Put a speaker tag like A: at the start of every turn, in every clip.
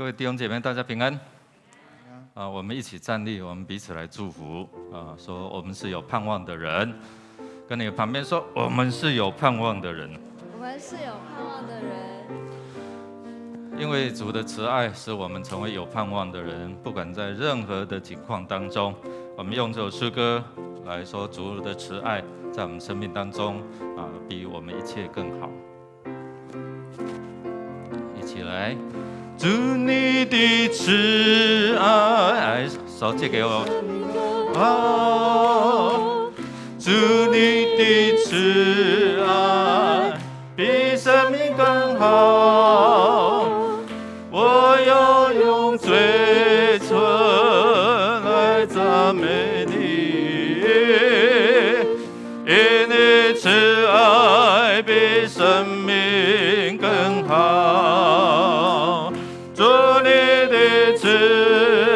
A: 各位弟兄姐妹，大家平安。我们一起站立，我们彼此来祝福说我们是有盼望的人。跟你旁边说，我们是有盼望的人。
B: 我们是有盼望的人。
A: 因为主的慈爱使我们成为有盼望的人，不管在任何的情况当中，我们用这首诗歌来说主的慈爱在我们生命当中比我们一切更好。一起来。主你的慈爱，手借给我。主你的慈爱比生命更好，我要用嘴唇来赞美你，因你慈爱比生命更好。主你的慈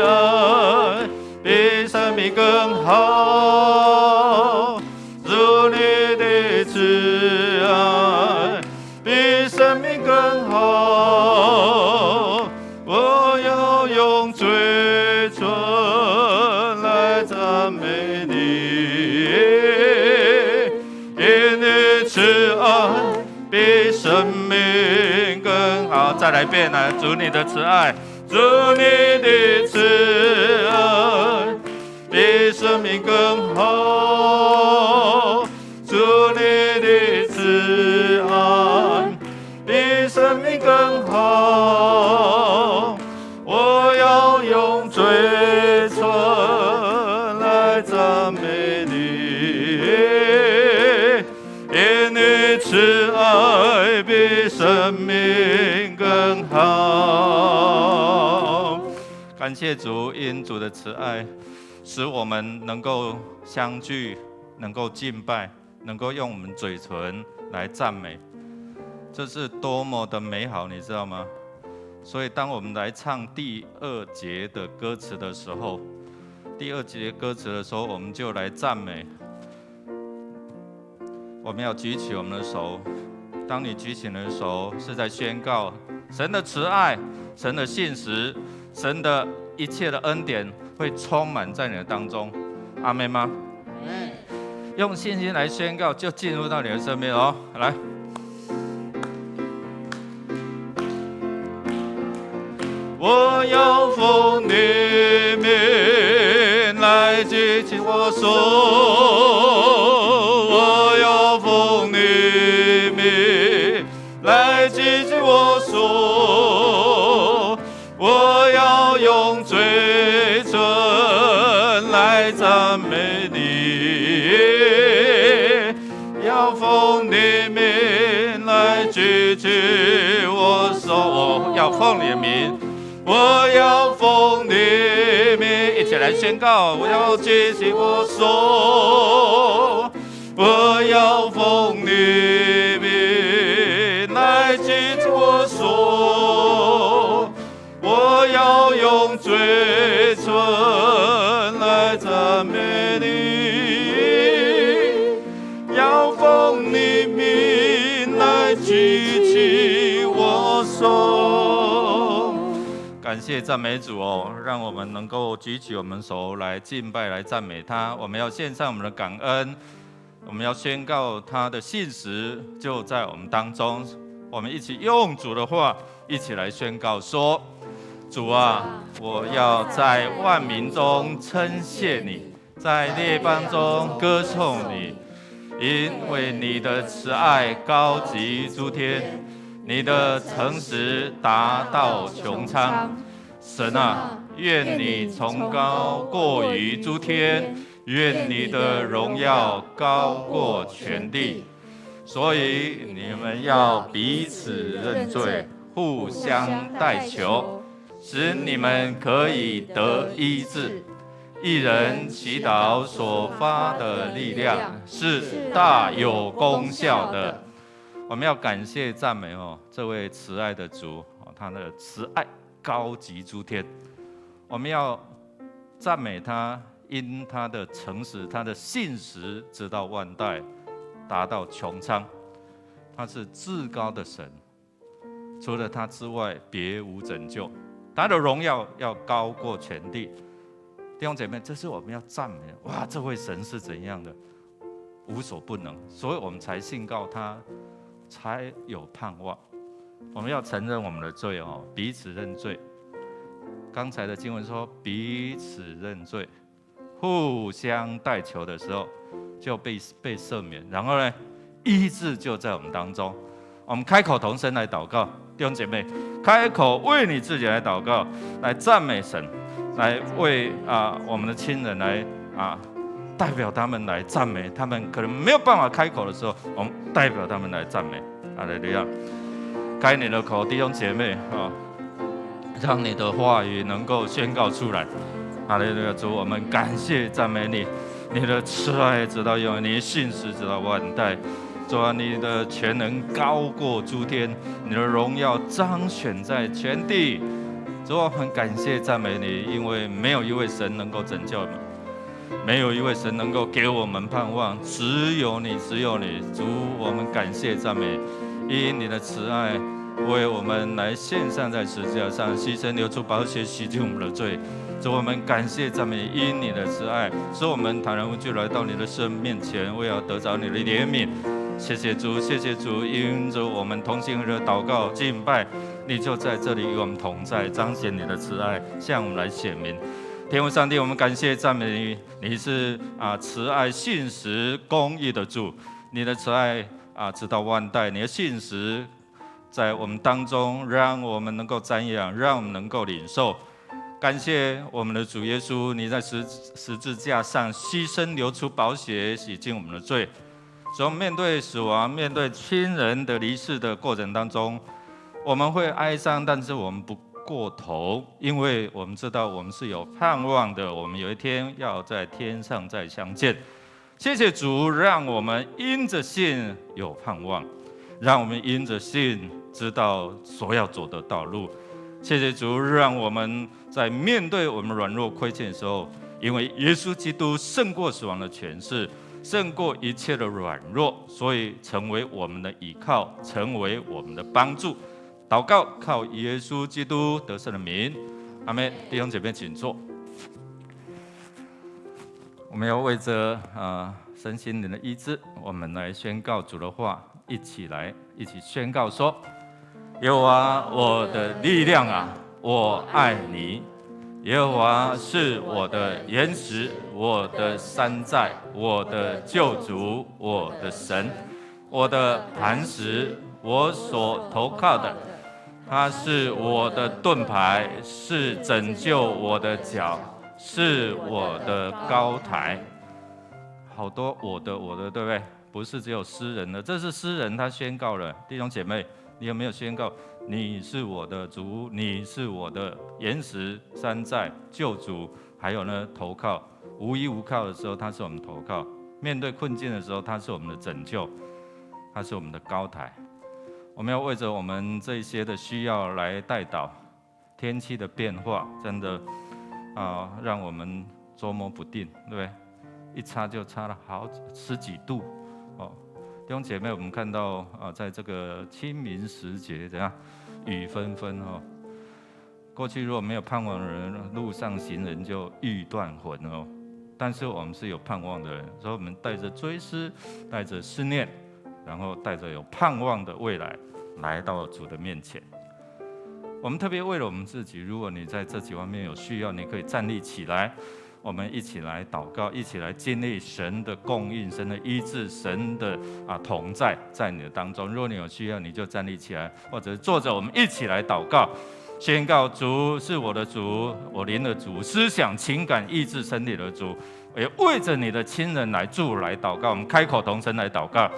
A: 爱比生命更好，主你的慈爱比生命更好，我要用嘴唇来赞美你，因你慈爱比生命更好。再来一遍啊！主你的慈爱，主你的慈爱比生命更好，主你的慈爱比生命更好，我要用嘴唇来赞美你，因你慈爱比生命更好。感谢主，因主的慈爱使我们能够相聚，能够敬拜，能够用我们嘴唇来赞美，这是多么的美好，你知道吗？所以当我们来唱第二节的歌词的时候，我们就来赞美。我们要举起我们的手，当你举起你的手，是在宣告神的慈爱、神的信实、神的一切的恩典会充满在你的当中。阿们吗？用信心来宣告，就进入到你的生命哦。来，我要奉你名来举起我手，我要奉你名来举起我手，我要用嘴唇来赞美你，要奉你名来举起我手，我要奉你的名，我要奉你名，一起来宣告，我要举起我手，我要奉你名来举起我手，我要用嘴唇来赞美你，要奉你名来举起我手。感谢赞美主哦，让我们能够举起我们手来敬拜，来赞美他。我们要献上我们的感恩，我们要宣告他的信实就在我们当中。我们一起用主的话一起来宣告说，主啊，我要在万民中称谢你，在列邦中歌颂你，因为你的慈爱高及诸天，你的诚实达到穹苍。神啊，愿你崇高过于诸天，愿你的荣耀高过全地。所以你们要彼此认罪，互相代求，使你们可以得医治。一人祈祷所发的力量是大有功效的。我们要感谢赞美这位慈爱的主，他的慈爱高及诸天。我们要赞美他，因他的诚实，他的信实直到万代，达到穹苍。他是至高的神，除了他之外别无拯救。他的荣耀要高过全地。弟兄姐妹，这是我们要赞美的。哇，这位神是怎样的，无所不能，所以我们才信靠他，才有盼望。我们要承认我们的罪哦，彼此认罪。刚才的经文说，彼此认罪，互相代求的时候就被赦免，然后呢，医治就在我们当中。我们开口同声来祷告，弟兄姐妹，开口为你自己来祷告，来赞美神，来为我们的亲人来代表他们来赞美，他们可能没有办法开口的时候，我们代表他们来赞美。哈利路亚！开你的口，弟兄姐妹让你的话语能够宣告出来。哈利路亚！主，我们感谢赞美你，你的慈爱直到永远，你的信实直到万代。主啊，你的全能高过诸天，你的荣耀彰显在全地。主啊，我们感谢赞美你，因为没有一位神能够拯救我们，没有一位神能够给我们盼望，只有你，只有你。主，我们感谢赞美，因你的慈爱为我们来献上在十字架上牺牲，流出宝血洗净我们的罪。主，我们感谢赞美，因你的慈爱，使我们坦然无惧来到你的圣面前，为要得着你的怜悯。谢谢主，谢谢主，因着我们同心合的祷告敬拜，你就在这里与我们同在，彰显你的慈爱，向我们来显明。天父上帝，我们感谢赞美你，你是慈爱信实公义的主，你的慈爱直到万代，你的信实在我们当中，让我们能够瞻仰，让我们能够领受。感谢我们的主耶稣，你在十字架上牺牲，流出宝血，洗净我们的罪。所以面对死亡，面对亲人的离世的过程当中，我们会哀伤，但是我们不过头，因为我们知道我们是有盼望的，我们有一天要在天上再相见。谢谢主，让我们因着信有盼望，让我们因着信知道所要走的道路。谢谢主，让我们在面对我们软弱亏欠的时候，因为耶稣基督胜过死亡的权势，胜过一切的软弱，所以成为我们的依靠，成为我们的帮助。祷告靠耶稣基督得胜的名，阿们。弟兄姐妹请坐。我们要为着身心灵的医治，我们来宣告主的话，一起宣告说：耶和华我的力量啊，我爱你。耶和华是我的岩石，我的山寨，我的救主，我的神，我的磐石，我所投靠的。他是我的盾牌，是拯救我的脚，是我的高台。好多我的，对不对？不是只有诗人的，这是诗人他宣告了。弟兄姐妹，你有没有宣告？你是我的主，你是我的岩石、山寨、救主，还有呢，投靠。无依无靠的时候，他是我们投靠；面对困境的时候，他是我们的拯救，他是我们的高台。我们要为着我们这些的需要来代祷。天气的变化真的让我们捉摸不定，对不对？一差就差了十几度哦。弟兄姐妹，我们看到在这个清明时节，怎样雨纷纷哦。过去如果没有盼望的人，路上行人就欲断魂哦。但是我们是有盼望的人，所以我们带着追思，带着思念，然后带着有盼望的未来，来到主的面前。我们特别为了我们自己，如果你在这几方面有需要，你可以站立起来。我们一起来祷告，一起来经历神的供应、神的医治、神的同在你的当中。如果你有需要，你就站立起来，或者坐着，我们一起来祷告，宣告主是我的主，我灵的主，思想、情感、意志、身体的主。也为着你的亲人来祷告，我们开口同声来祷告。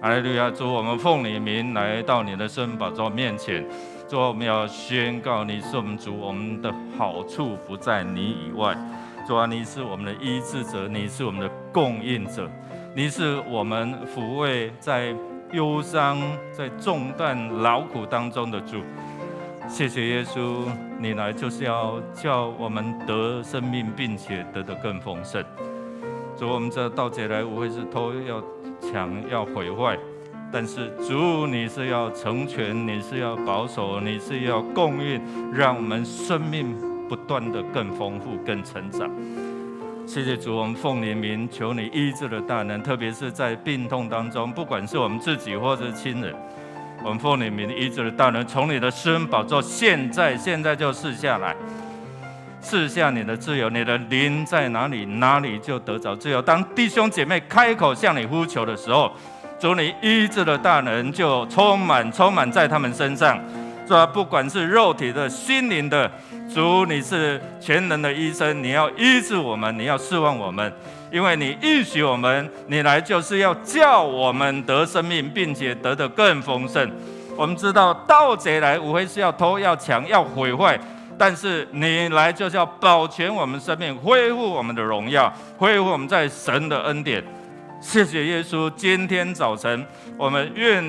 A: 哈利路亚！主，我们奉你名来到你的圣宝座面前。主，我们要宣告你是我们主，我们的好处不在你以外。主啊，你是我们的医治者，你是我们的供应者，你是我们抚慰在忧伤、在重担、劳苦当中的主。谢谢耶稣，你来就是要叫我们得生命，并且得得更丰盛。主，我们这盗贼来无非是偷、要抢、要毁坏，但是主，你是要成全，你是要保守，你是要供应，让我们生命不断的更丰富、更成长。谢谢主，我们奉你名求你医治的大能，特别是在病痛当中，不管是我们自己或者是亲人，我们奉你名医治的大能，从你的施恩宝座现在就赐下来，赐下你的自由，你的灵在哪里，哪里就得着自由。当弟兄姐妹开口向你呼求的时候，主，你医治的大能就充满在他们身上。主啊，不管是肉体的、心灵的，主，你是全能的医生，你要医治我们，你要释放我们，因为你应许我们，你来就是要叫我们得生命，并且得得更丰盛。我们知道盗贼来无非是要偷、要抢、要毁坏，但是你来就是要保全我们生命，恢复我们的荣耀，恢复我们在神的恩典。谢谢耶稣，今天早晨我们愿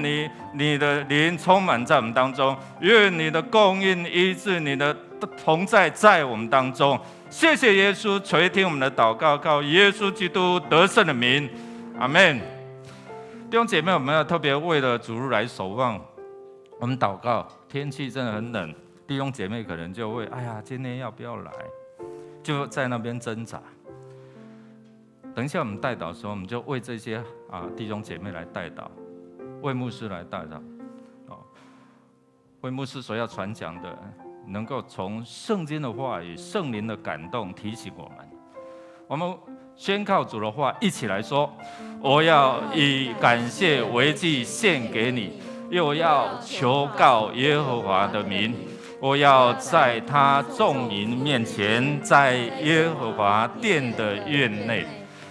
A: 你的灵充满在我们当中，愿你的供应医治，你的同在在我们当中。谢谢耶稣，垂听我们的祷告，靠耶稣基督得胜的名，阿们。弟兄姐妹，我们要特别为了主日来守望。我们祷告，天气真的很冷，弟兄姐妹可能就会，哎呀，今天要不要来？就在那边挣扎。等一下我们代祷的时候，我们就为这些弟兄姐妹来代祷，为牧师来代祷，为牧师所要传讲的，能够从圣经的话语、圣灵的感动提醒我们。我们宣告主的话，一起来说：我要以感谢为祭献给你，又要求告耶和华的名。我要在他众民面前，在耶和华殿的院内，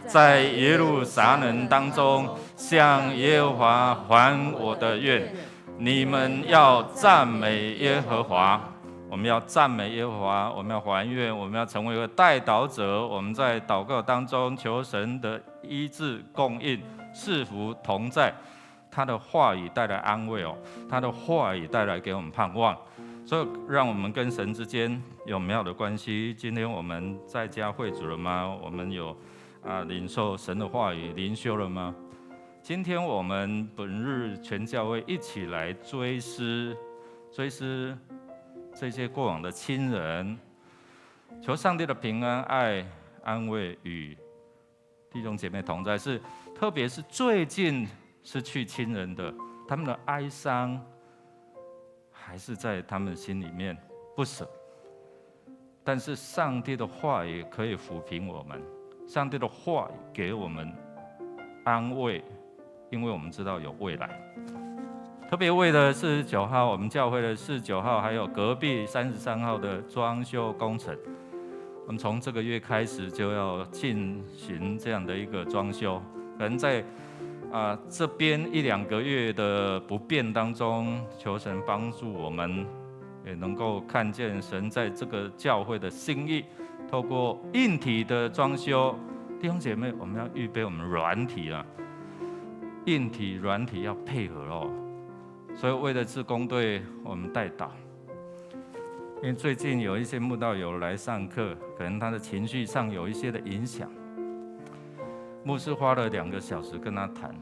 A: 在耶路撒冷当中，向耶和华还我的愿。你们要赞美耶和华，我们要赞美耶和华，我们要还愿，我们要成为一个代祷者。我们在祷告当中求神的医治、供应、赐福同在，他的话语带来安慰他的话语带来给我们盼望。所以让我们跟神之间有美好的关系。今天我们在家会主了吗？我们有领受神的话语灵修了吗？今天我们本日全教会一起来追思这些过往的亲人，求上帝的平安、爱、安慰与弟兄姐妹同在。特别是最近失去亲人的，他们的哀伤还是在他们心里面不舍。但是上帝的话语可以抚平我们，上帝的话语给我们安慰，因为我们知道有未来。特别为了49号，我们教会的49号，还有隔壁33号的装修工程，我们从这个月开始就要进行这样的一个装修。可能在这边1-2个月的不便当中，求神帮助我们，也能够看见神在这个教会的心意。透过硬体的装修，弟兄姐妹，我们要预备我们软体硬体、软体要配合所以为了志工队，我们代祷。因为最近有一些慕道友来上课，可能他的情绪上有一些的影响。牧师花了2个小时跟他谈，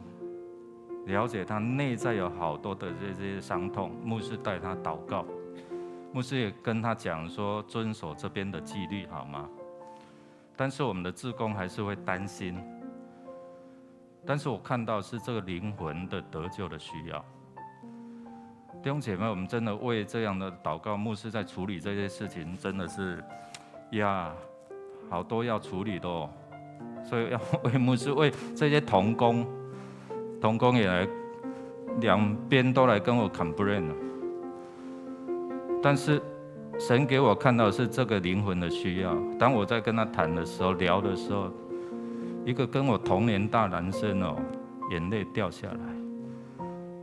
A: 了解他内在有好多的这些伤痛。牧师带他祷告，牧师也跟他讲说，遵守这边的纪律好吗？但是我们的志工还是会担心。但是我看到是这个灵魂的得救的需要。弟兄姐妹，我们真的为这样的祷告，牧师在处理这些事情，真的是好多要处理的所以要为牧师，为这些同工也来，2边都来跟我 complain 了。但是神给我看到的是这个灵魂的需要。当我在跟他谈的时候、聊的时候，一个跟我同年大男生眼泪掉下来。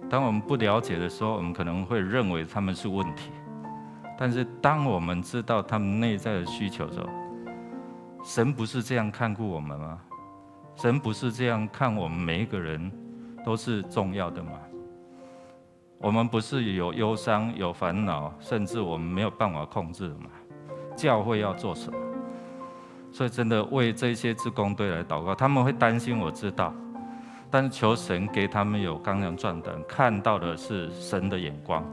A: 当我们不了解的时候，我们可能会认为他们是问题，但是当我们知道他们内在的需求的时候，神不是这样看顾我们吗？神不是这样看我们每一个人都是重要的吗？我们不是有忧伤、有烦恼，甚至我们没有办法控制的吗？教会要做什么？所以真的为这些志工队来祷告，他们会担心，我知道。但是求神给他们有刚强壮胆，看到的是神的眼光。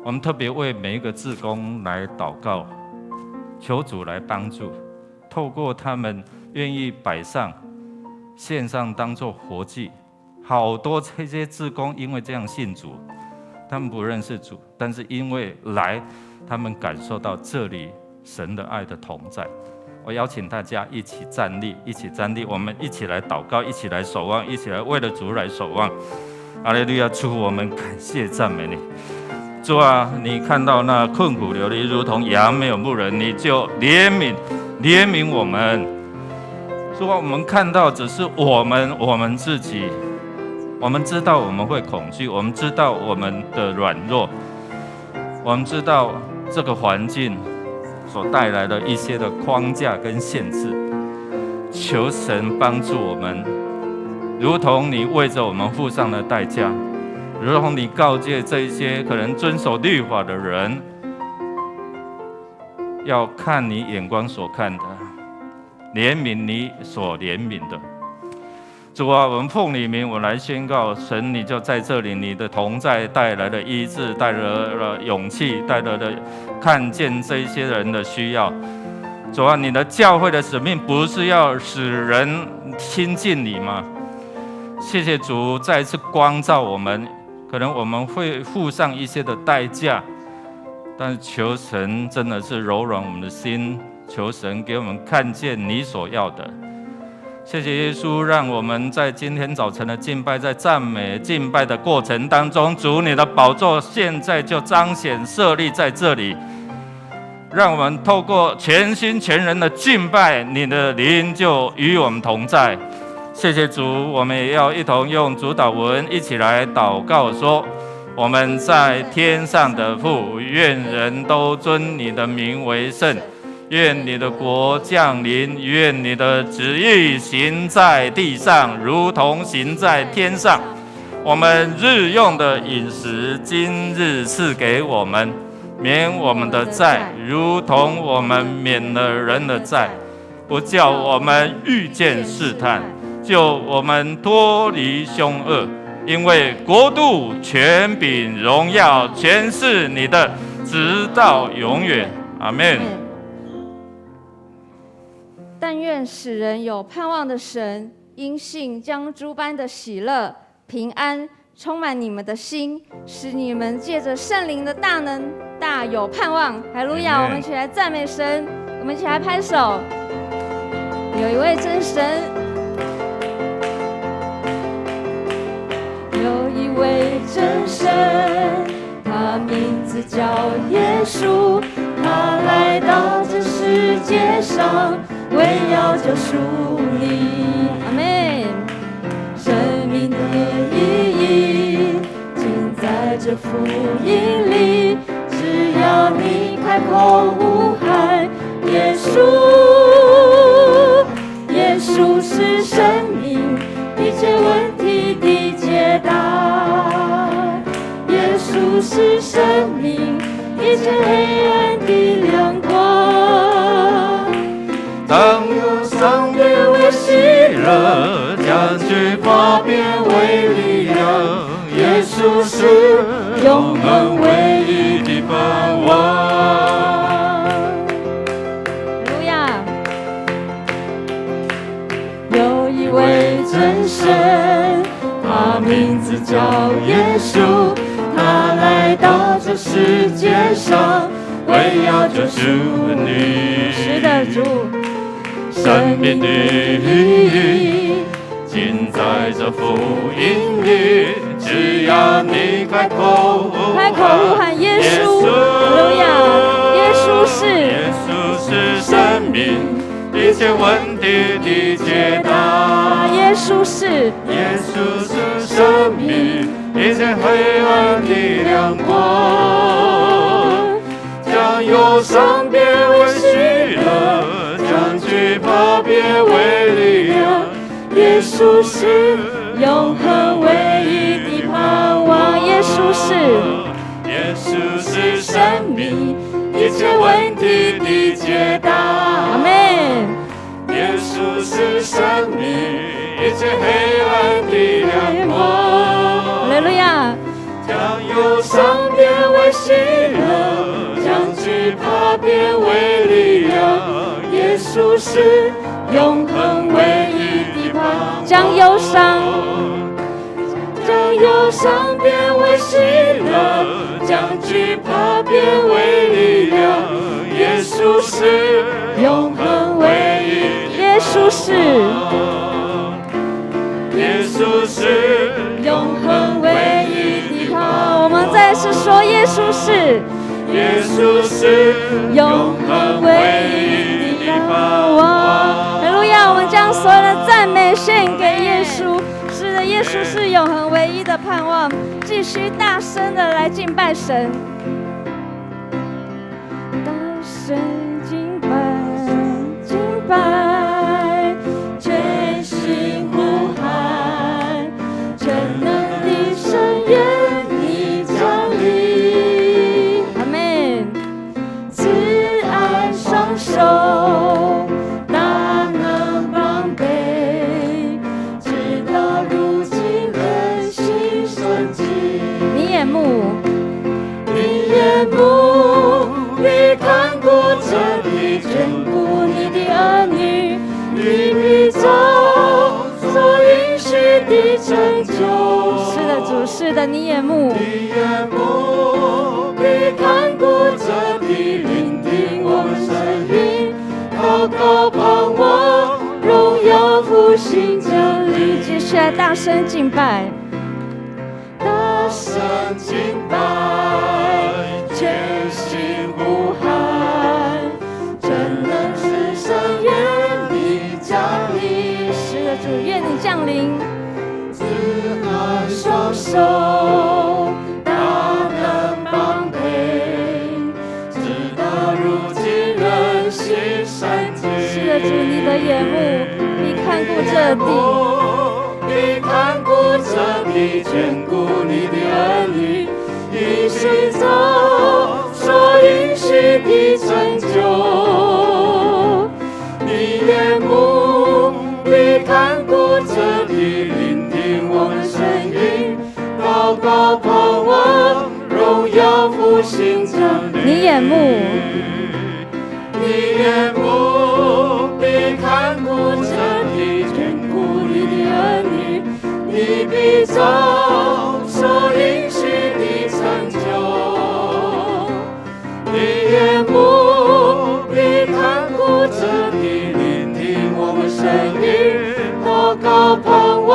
A: 我们特别为每一个志工来祷告，求主来帮助，透过他们愿意摆上献上当作活祭。好多这些志工因为这样信主，他们不认识主，但是因为来，他们感受到这里神的爱的同在。我邀请大家一起站立，一起站立，我们一起来祷告，一起来守望，一起来为了主来守望。哈利路亚！主，我们感谢赞美你。主啊，你看到那困苦流离如同羊没有牧人，你就怜悯我们。主啊，我们看到只是我们自己，我们知道我们会恐惧，我们知道我们的软弱，我们知道这个环境所带来的一些的框架跟限制。求神帮助我们，如同你为着我们付上了代价，如同你告诫这一些可能遵守律法的人，要看你眼光所看的，怜悯你所怜悯的。主啊，我们奉你名，我来宣告，神你就在这里，你的同在带来了医治，带来了勇气，带来了看见这一些人的需要。主啊，你的教会的使命不是要使人亲近你吗？谢谢主再一次光照我们，可能我们会付上一些的代价，但是求神真的是柔软我们的心，求神给我们看见你所要的。谢谢耶稣，让我们在今天早晨的敬拜，在赞美敬拜的过程当中，主你的宝座现在就彰显设立在这里，让我们透过全心全人的敬拜，你的灵就与我们同在。谢谢主，我们也要一同用主祷文一起来祷告说：我们在天上的父，愿人都尊你的名为圣。愿你的国降临，愿你的旨意行在地上，如同行在天上。我们日用的饮食，今日赐给我们，免我们的债，如同我们免了人的债，不叫我们遇见试探，救我们脱离凶恶。因为国度、权柄、荣耀，全是你的，直到永远。阿们。
B: 但愿使人有盼望的神，因信将诸般的喜乐、平安充满你们的心，使你们借着圣灵的大能，大有盼望。哈利路亚！我们一起来赞美神，我们一起来拍手。有一位真神，有一位真神，他名字叫耶稣，他来到这世界上，为要救赎你。阿们。生命的意义尽在这福音里，只要你开口呼喊耶稣，耶稣是生命一切问题的解答，耶稣是生命一切黑暗的亮光。
A: 当忧伤变为喜乐，将惧怕变为力量，耶稣是永恒唯一的盼望。
B: 哈利路亚！有一位真神，他名字叫耶稣，他来到这世界上，为要救赎你。是的，主。
A: 生命的意义尽在这福音里，只要你开口呼
B: 喊耶稣，哈利路亚！耶稣是
A: 生命一切问题的解答，
B: 耶稣是
A: 生命一切黑暗的亮光，将忧伤变为喜乐，将惧怕变为力量，
B: 耶稣是永恒唯一的盼望。耶稣是生命一切问题的解答。阿们。
A: 耶稣是生命一切黑暗的
B: 伤变为喜乐，将惧怕变为力量。耶稣是永恒唯一的盼望，将忧伤变为喜乐，将惧怕变为力量。耶稣是永恒唯一，耶稣是，耶稣是永恒唯一的盼望。我们再次说，耶稣是，耶稣是永恒唯一的盼望。哈利路亚！我们将所有的赞美献给耶稣。是的，耶稣是永恒唯一的盼望。继续大声的来敬拜神，大声敬拜，敬拜，全心呼喊，全能的神愿你降临。阿们。慈爱双手，大能帮备，直到如今人心神迹。你眼目必看顾着你，眷顾你的儿女，你必走所应许的成就。是的，主，是的，你眼目必看顾着你，聆听我们声音，祷告盼望，荣耀复兴降临。接下来大声敬拜，大声敬拜，全心呼喊，真能是神愿你降临。是的，主，愿你降临。慈爱双手，大能帮陪，直到如今人心神迹。是的，主，你的眼目必看顾这地，必看顾着你，眷顾你的儿女，一起走所应许的成就。你眼目必看顾着你，聆听我们声音，祷告盼望，荣耀复兴降临。你眼目必看顾着你，眷顾你的儿女，你必走所应许的成就。你眼目必看顾着你，聆听我们声音，祷告盼望，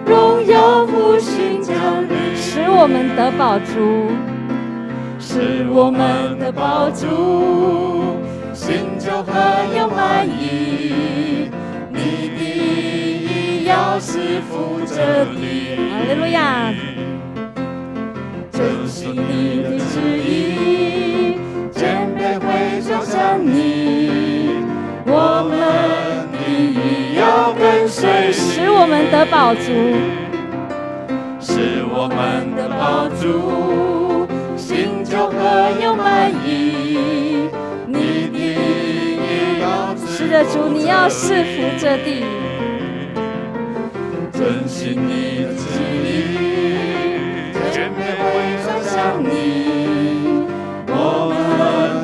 B: 荣耀复兴降临。使我们得饱足，使我们的饱足，心就很有满意。你的意要是扶着你，哈利路亚，遵行你的旨意，谦卑会走向你，我们的意要跟随你。使我们得饱足，使我们的饱足，心就很有满意。你的意要是的，主，你要赐福这地，遵行你的旨意，谦卑会走向你，我们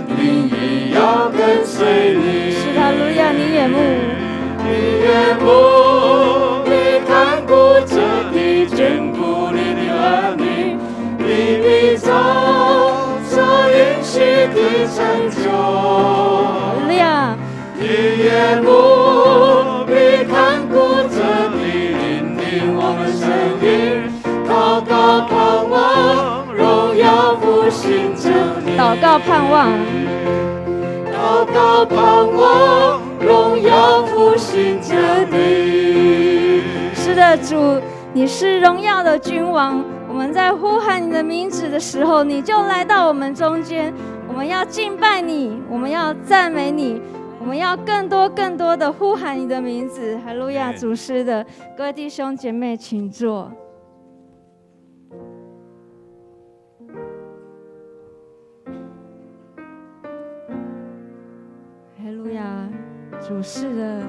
B: 的意要跟随你。是的，哈利路亚，你眼目必看顾着你，眷顾你的儿女，你必走所应许的成就。哈利路亚，你眼目必看顾着你，聆听我们声音，祷告盼望，荣耀复兴降临。祷告盼望，祷告盼望，荣耀复兴降临。是的，主，你是荣耀的君王。我们在呼喊你的名字的时候，你就来到我们中间。我们要敬拜你，我们要赞美你，我们要更多的呼喊你的名字。哈利路亚，主，是的，各位弟兄姐妹，请坐。哈利路亚，主，是的，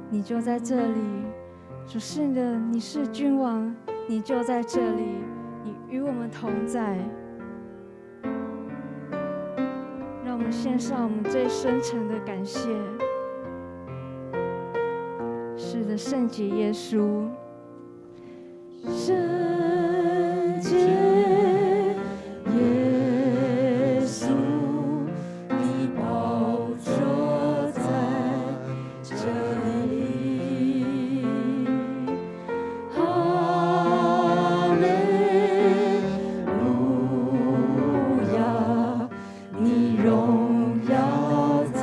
B: 你就在这里。主，是的，你是君王，你就在这里，你与我们同在。们献上我们最深沉的感谢。是的，圣洁耶稣，圣洁耶稣，你宝座在这里。哈利路亚，你荣耀在。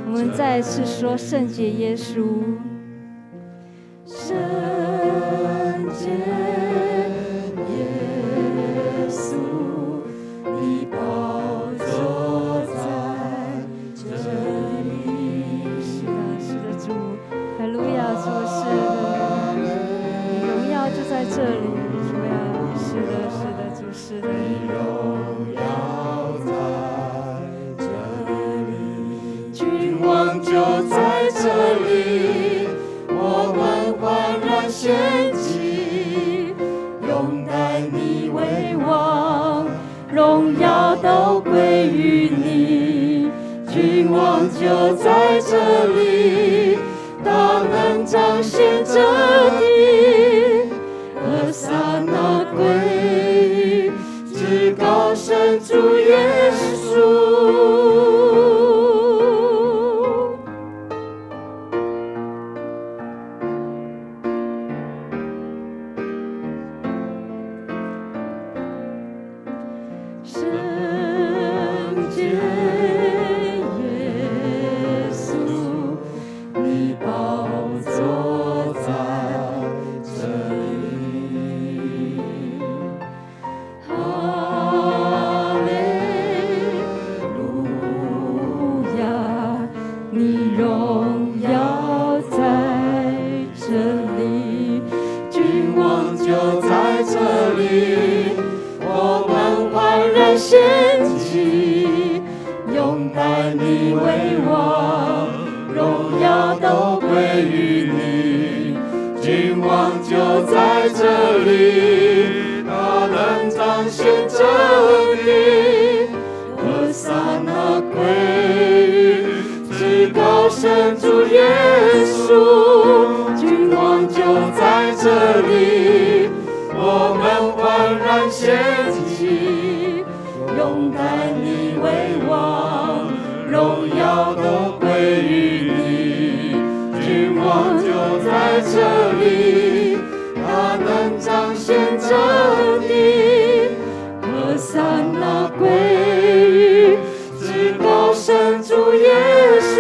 B: 我们再一次说，圣洁耶稣。圣洁耶稣，你宝座在这里。是的，是的，主，哈利路亚，主，是的，你荣耀就在这里，主呀，是的，是的，主，是的，你荣耀在这里，君王就在这里。我们焕然献祭，拥戴你为王，荣耀都归于你。君王就在这里，大能彰显这地。和撒那归于至高神主耶稣。献祭，拥戴你为王，荣耀都归于你。君王就在这里，大能彰显这地。和撒那归于至高神主耶稣，君王就在这里，我们焕然献祭。拥戴你为王，荣耀都归于你。君王就在这里，他能彰显这地。和撒那归于至高神主耶稣，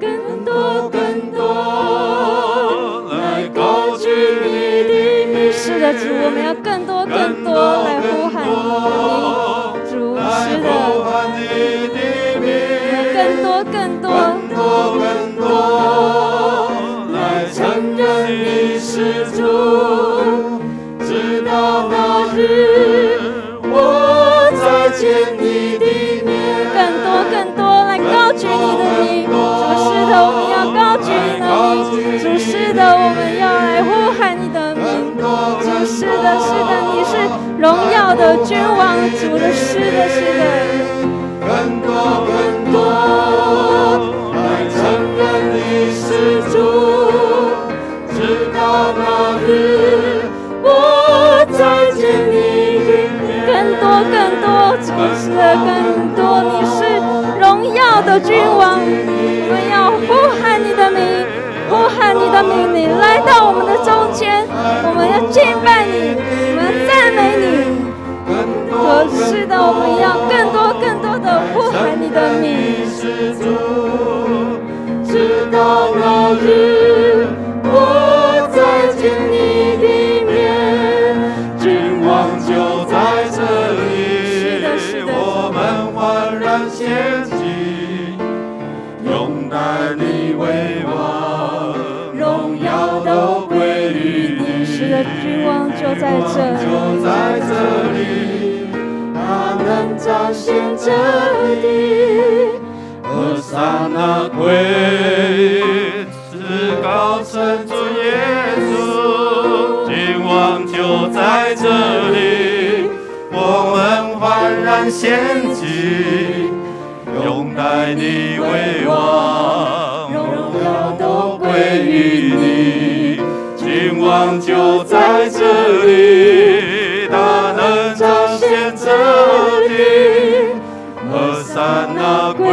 B: 更多更多来高举你的名。是的，主，我们要更多更多来呼喊你的名。主，是的，更多更多更多来承认你是主，直到那日我再见你的面。更多更多来高举你的名。主，是的，我们要高举你的名。主，是的，我们要来呼喊你的名。主，是的，是的，你是荣耀的君王。主的，是的，是的，更多更多来承认你是主，直到那日我再见你的面。更多更多，主，是的，更多，你是荣耀的君王。我们要呼喊你的名，呼喊你的名，你来到我们的中间，我们要敬拜你，我们要赞美你。是的，我们要更多更多的呼喊你的名。直到那日我再见你的面。君王就在这里，我们焕然献祭，拥戴你为王，荣耀都归于你。是的，君王就在这里，他能彰显这地。和撒那归至高神主耶稣，君王就在这里，
A: 献祭，拥戴你为王，荣耀都归于你。君王就在这里，大能彰显这里。和散那归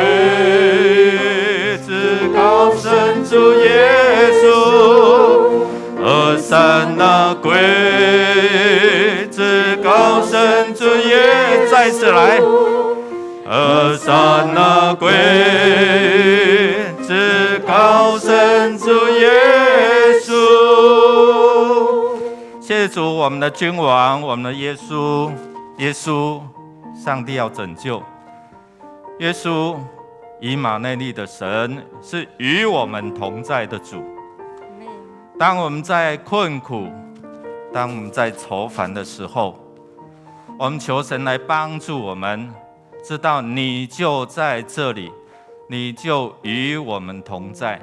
A: 至高神主耶稣，和散那归至高神主耶，再次来。和散那归至高神主耶稣。谢谢主，我们的君王，我们的耶稣，耶稣，上帝要拯救。耶稣，以马内利的神，是与我们同在的主。当我们在困苦，当我们在愁烦的时候，我们求神来帮助我们，知道你就在这里，你就与我们同在。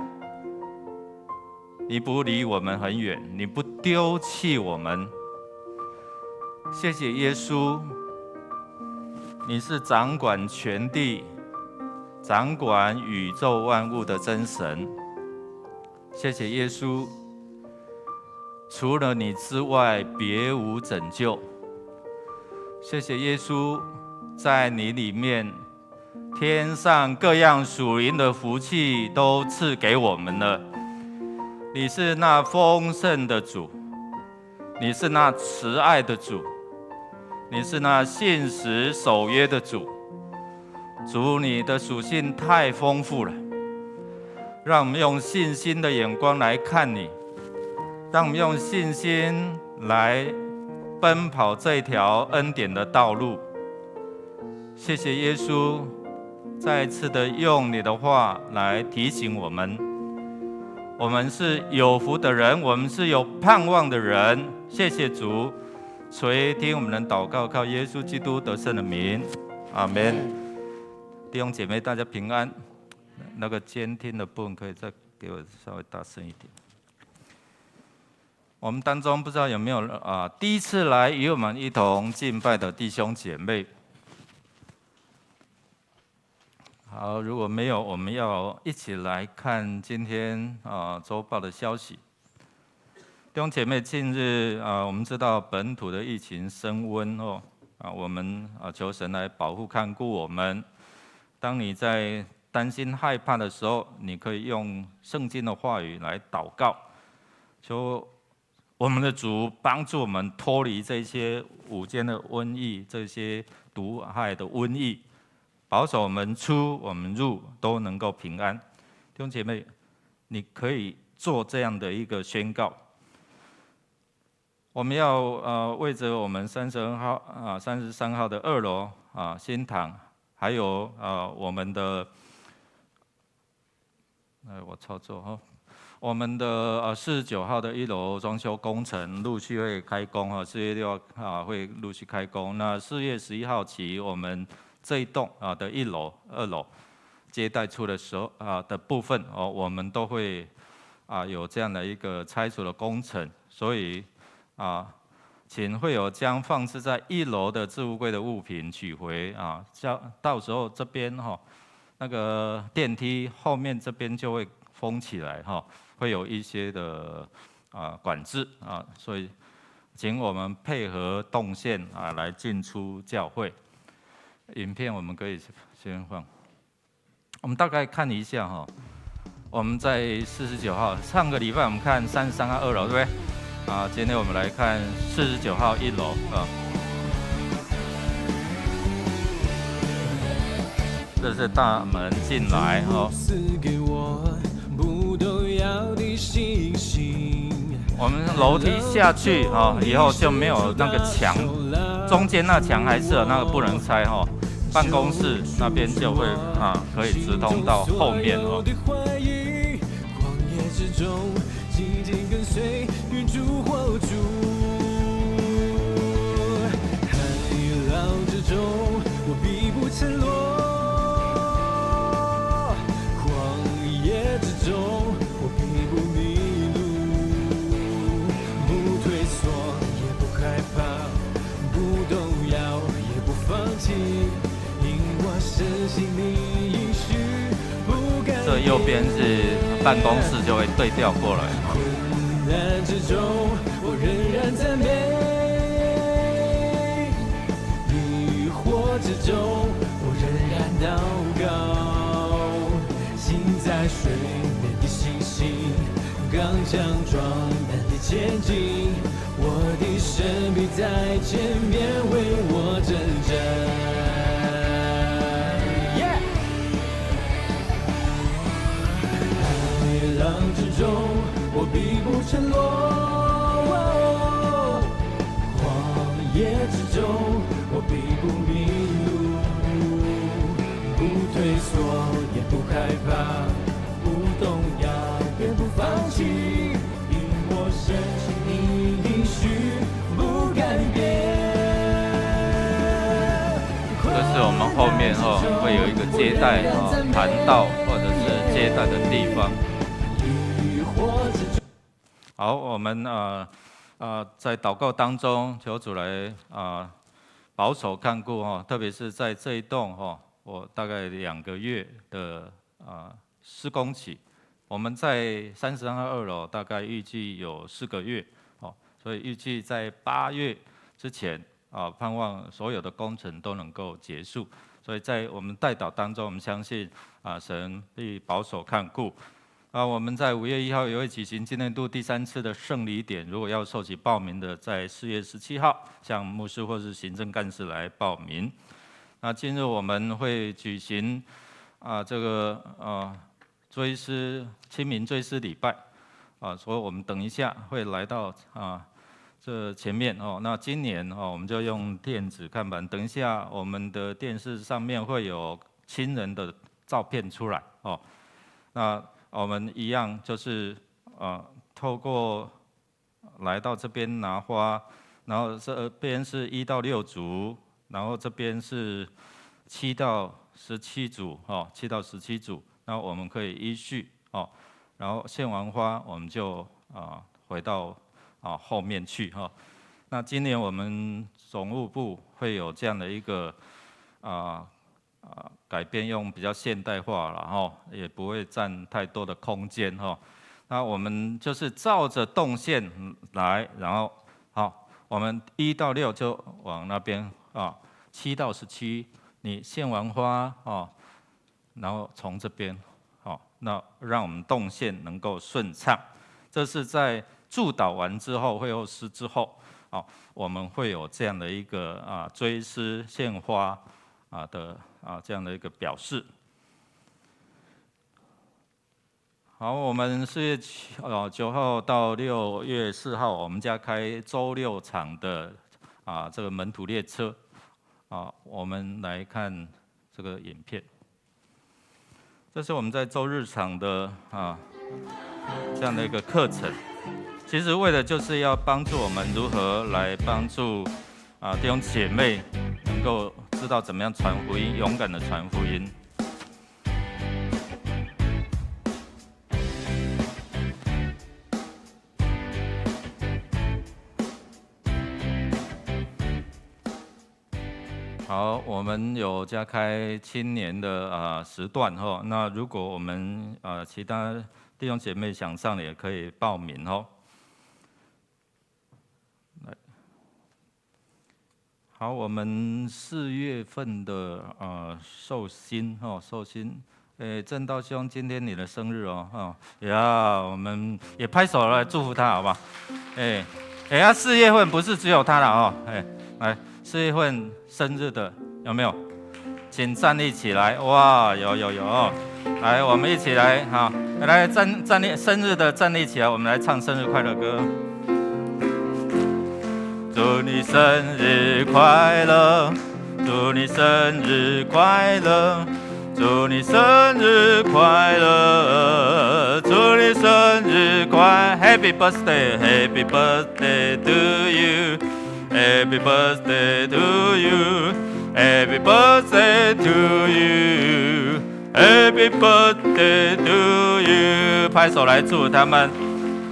A: 你不离我们很远，你不丢弃我们。谢谢耶稣，你是掌管全地、掌管宇宙万物的真神。谢谢耶稣，除了你之外，别无拯救。谢谢耶稣，在你里面，天上各样属灵的福气都赐给我们了。你是那丰盛的主，你是那慈爱的主，你是那信实守约的主。主，你的属性太丰富了，让我们用信心的眼光来看你，让我们用信心来奔跑这条恩典的道路。谢谢耶稣，再一次的用你的话来提醒我们，我们是有福的人，我们是有盼望的人。谢谢主，垂听我们的祷告，靠耶稣基督得胜的名，阿们。弟兄姐妹，大家平安。那个监听的部分可以再给我稍微大声一点。我们当中不知道有没有第一次来与我们一同敬拜的弟兄姐妹。好，如果没有，我们要一起来看今天周报的消息。弟兄姐妹，近日我们知道本土的疫情升温我们求神来保护看顾我们。当你在担心害怕的时候，你可以用圣经的话语来祷告，求我们的主帮助我们脱离这些午间的瘟疫，这些毒害的瘟疫，保守我们出我们入都能够平安。弟兄姐妹，你可以做这样的一个宣告。我们要为着我们33号的2楼新堂，还有我们的我操作我们的49号的1楼装修工程陆续会开工4月6号会陆续开工。那4月11号起，我们这一栋的1楼、2楼接待处的时候的部分我们都会有这样的一个拆除的工程，所以请会友将放置在1楼的置物柜的物品取回到时候这边那个电梯后面这边就会封起来会有一些的管制所以请我们配合动线来进出教会。影片我们可以先放。我们大概看一下我们在49号，上个礼拜我们看33号2楼，对不对？今天我们来看49号1楼这是大门进来我们楼梯下去以后就没有那个墙，中间那墙还是有那个不能拆办公室那边就会可以直通到后面这右边是办公室，就会对调过来。
C: 困难之中，我仍然赞美；迷惑之中，我仍然祷告。行在水面的信心，刚强壮胆地前进。我的神必在前面为我征战。海浪之中，我必不沉落；荒野之中，我必不迷路。不退缩，也不害怕，不动摇，也不放弃，因我深信你应许不改变。
A: 这是我们后面会有一个接待谈道或者是接待的地方。好，我们在祷告当中，求主来保守看顾特别是在这一栋我大概2个月的施工期，我们在33号2楼大概预计有4个月所以预计在8月之前盼望所有的工程都能够结束。所以在我们代祷当中，我们相信神必保守看顾。我们在5月1号也会举行今年度第3次的圣礼典，如果要受洗报名的，在4月17号向牧师或是行政干事来报名。那今日我们会举行这个清明追思礼拜所以我们等一下会来到这前面那今年我们就用电子看板，等一下我们的电视上面会有亲人的照片出来那我们一样就是透过来到这边拿花，然后这边是1到6组，然后这边是7到17组7到17组，那我们可以依序然后献完花我们就回到后面去那今年我们总务部会有这样的一个改变，用比较现代化了也不会占太多的空间那我们就是照着动线来，然后我们1到6就往那边7到17，你献完花然后从这边那让我们动线能够顺畅。这是在祝祷完之后，会后诗之后我们会有这样的一个追思献花的这样的一个表示。好，我们4月9号到6月4号，我们家开周6场的这个门徒列车我们来看这个影片。这是我们在周日场的这样的一个课程，其实为的就是要帮助我们如何来帮助弟兄姐妹能够知道怎么样传福音，勇敢的传福音。好，我们有加开青年的时段那如果我们其他弟兄姐妹想上的也可以报名好，我们4月份的寿星寿星，正道兄今天你的生日我们也拍手来祝福他好不好？4月份不是只有他了来4月份生日的有没有？请站立起来！哇，有来，我们一起来来站立，生日的站立起来，我们来唱生日快乐歌。祝你生日快乐，祝你生日快乐，祝你生日快乐，祝你生日快 Happy birthday, Happy birthday to you, Happy birthday to you, Happy birthday to you, Happy birthday to you。拍手来祝福他们，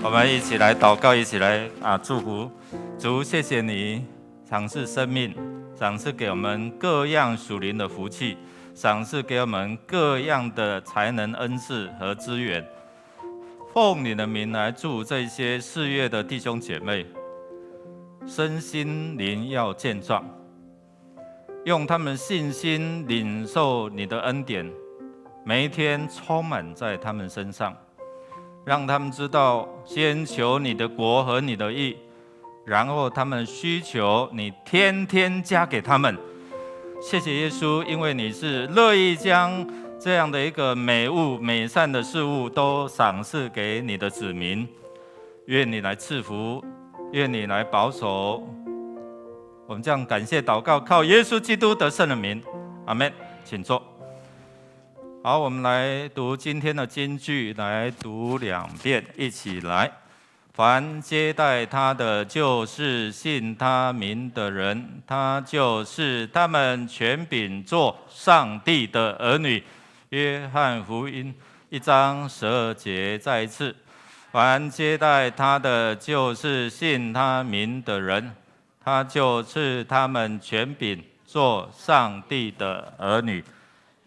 A: 我们一起来祷告，一起来祝福。主，谢谢你赏赐生命，赏赐给我们各样属灵的福气。赏赐给我们各样的才能、恩赐和资源。奉你的名来祝这些4月的弟兄姐妹，身心灵要健壮，用他们信心领受你的恩典，每一天充满在他们身上，让他们知道先求你的国和你的义，然后他们需求你天天加给他们。谢谢耶稣，因为你是乐意将这样的一个美物、美善的事物都赏赐给你的子民。愿你来赐福，愿你来保守。我们这样感谢祷告，靠耶稣基督得胜的名，阿们。请坐。好，我们来读今天的金句，来读2遍，一起来。凡接待他的，就是信他名的人，他就是他们权柄做上帝的儿女。约翰福音1章12节，再一次，凡接待他的，就是信他名的人，他就是他们权柄做上帝的儿女。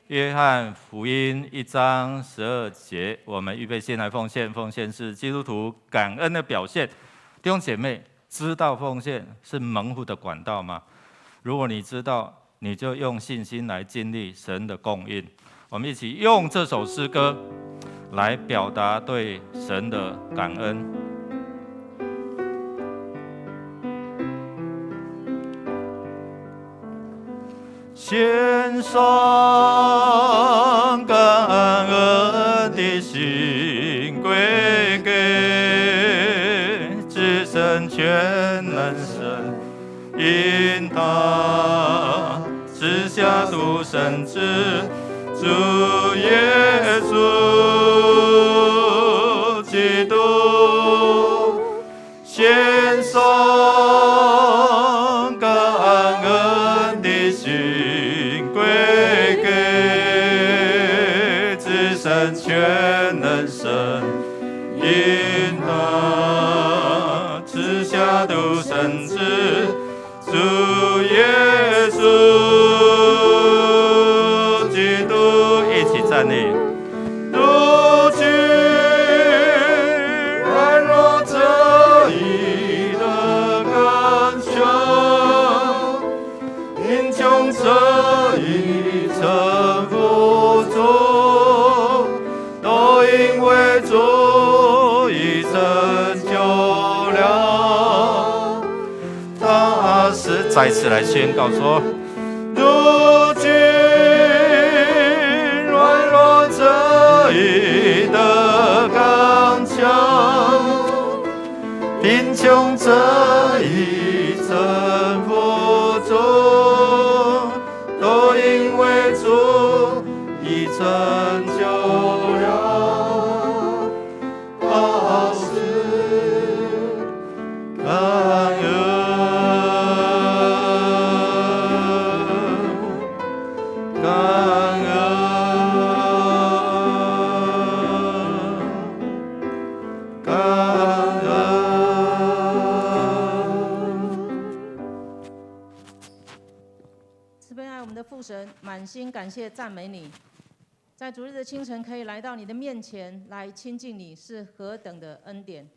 A: 约翰福音1章12节，我们预备先来奉献。奉献是基督徒感恩的表现。弟兄姐妹，知道奉献是门户的管道吗？如果你知道，你就用信心来经历神的供应。我们一起用这首诗歌来表达对神的感恩。献上感恩的心归给至神全能神，因他赐下独生子主耶稣基督，献上感恩的心归给至神全能神，因他赐下独生子主耶稣基督，一起站立。如今软弱这一的刚强，贫穷这一臣服主，都因为主已成就了。他是再次来宣告说，如今软弱这一的刚强，贫穷这一臣服主，都因为主已成就了。他是感恩，感恩，感恩。
D: 慈悲爱我们的父神，满心感谢赞美你，在主日的清晨可以来到你的面前来亲近你，是何等的恩典。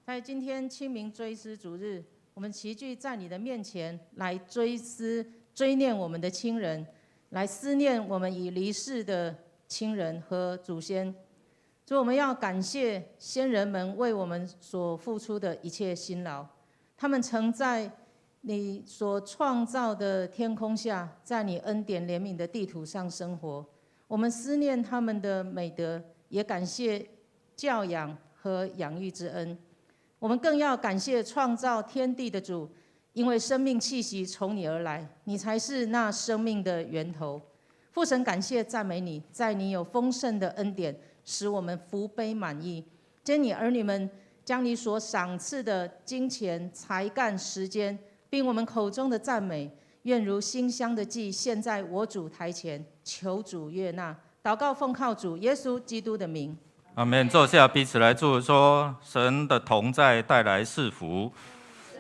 D: 在今天清明追思主日，我们齐聚在你的面前来追念我们的亲人，来思念我们已离世的亲人和祖先。主，我们要感谢先人们为我们所付出的一切辛劳，他们曾在你所创造的天空下，在你恩典怜悯的地图上生活。我们思念他们的美德，也感谢教养和养育之恩。我们更要感谢创造天地的主，因为生命气息从你而来，你才是那生命的源头。父神，感谢赞美你，在你有丰盛的恩典，使我们福杯满溢。今天你儿女们将你所赏赐的金钱、才干、时间，并我们口中的赞美，愿如馨香的祭献在我主台前，求主悦纳。祷告奉靠主耶稣基督的名。
A: 阿们。坐下，彼此来祝说：神的同在带来是福，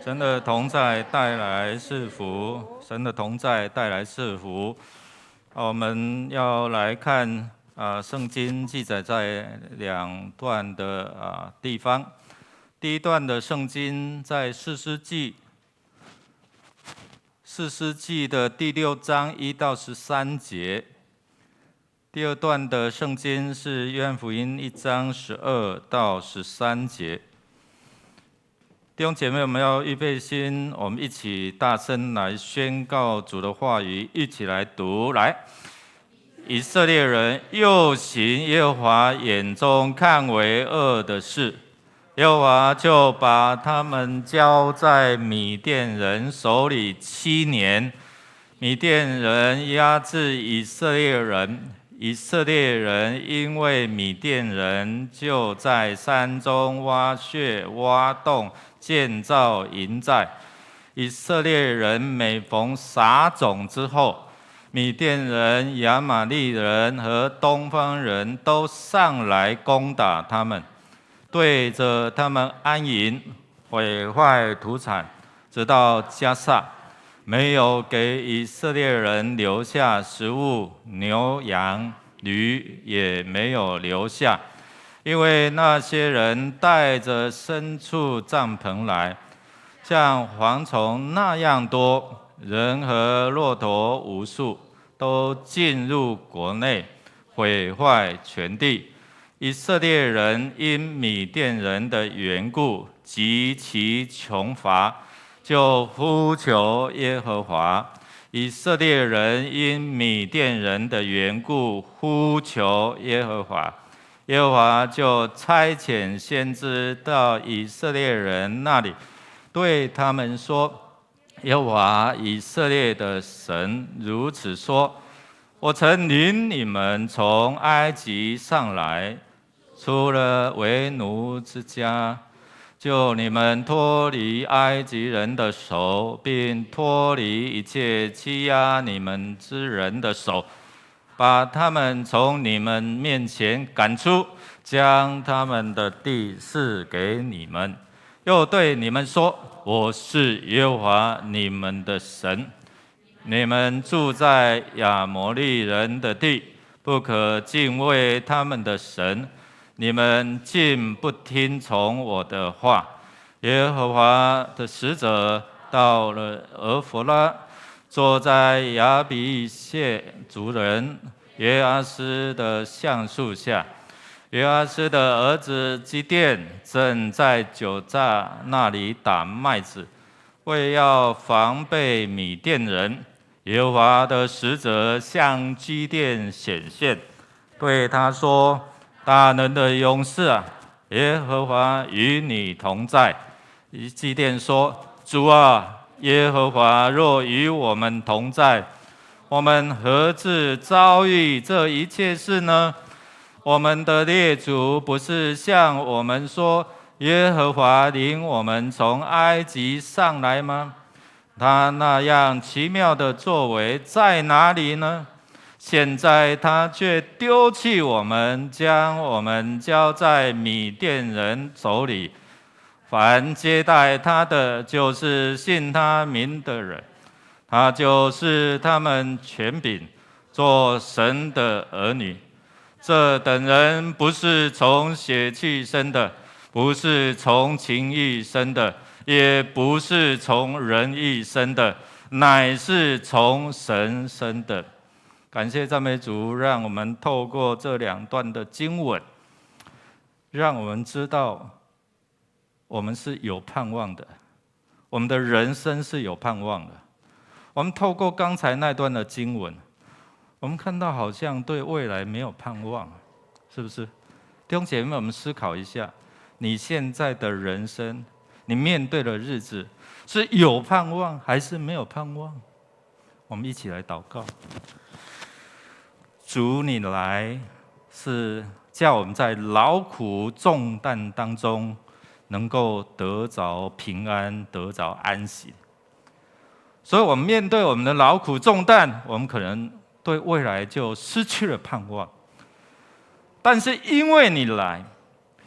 A: 神的同在带来是福，神的同在带来是福。我们要来看圣经记载在2段的地方。第一段的圣经在士师记的第6章1到13节。第二段的圣经是约翰福音1章12到13节。弟兄姐妹，我们要预备心，我们一起大声来宣告主的话语，一起来读。来，以色列人又行耶和华眼中看为恶的事，耶和华就把他们交在米甸人手里7年。米甸人压制以色列人，以色列人因为米甸人就在山中挖穴挖洞，建造营寨。以色列人每逢撒种之后，米甸人、亚玛利人和东方人都上来攻打他们，对着他们安营，毁坏土产，直到迦萨，没有给以色列人留下食物，牛羊驴也没有留下。因为那些人带着牲畜帐篷来，像蝗虫那样多，人和骆驼无数，都进入国内，毁坏全地。以色列人因米甸人的缘故极其穷乏，就呼求耶和华。以色列人因米甸人的缘故呼求耶和华，耶和华就差遣先知到以色列人那里，对他们说：耶和华以色列的神如此说：我曾领你们从埃及上来，出了为奴之家，救你们脱离埃及人的手，并脱离一切欺压你们之人的手，把他们从你们面前赶出，将他们的地赐给你们。又对你们说：我是耶和华你们的神，你们住在亚摩利人的地，不可敬畏他们的神。你们竟不听从我的话。耶和华的使者到了俄弗拉，坐在亚比谢族人约阿斯的橡树下。约阿斯的儿子基甸正在酒榨那里打麦子，为要防备米甸人。耶和华的使者向基甸显现，对他说：大能的勇士啊，耶和华与你同在。基甸说：主啊，耶和华若与我们同在，我们何至遭遇这一切事呢？我们的列祖不是向我们说，耶和华领我们从埃及上来吗？他那样奇妙的作为在哪里呢？现在他却丢弃我们，将我们交在米甸人手里。凡接待他的，就是信他名的人，他就是他们权柄，做神的儿女。这等人不是从血气生的，不是从情欲生的，也不是从人意生的，乃是从神生的。感谢赞美主，让我们透过这2段的经文，让我们知道我们是有盼望的，我们的人生是有盼望的。我们透过刚才那段的经文，我们看到好像对未来没有盼望，是不是？弟兄姐妹，我们思考一下，你现在的人生，你面对的日子是有盼望还是没有盼望？我们一起来祷告。主，你来是叫我们在劳苦重担当中能够得着平安，得着安息。所以我们面对我们的劳苦重担，我们可能对未来就失去了盼望。但是因为你来，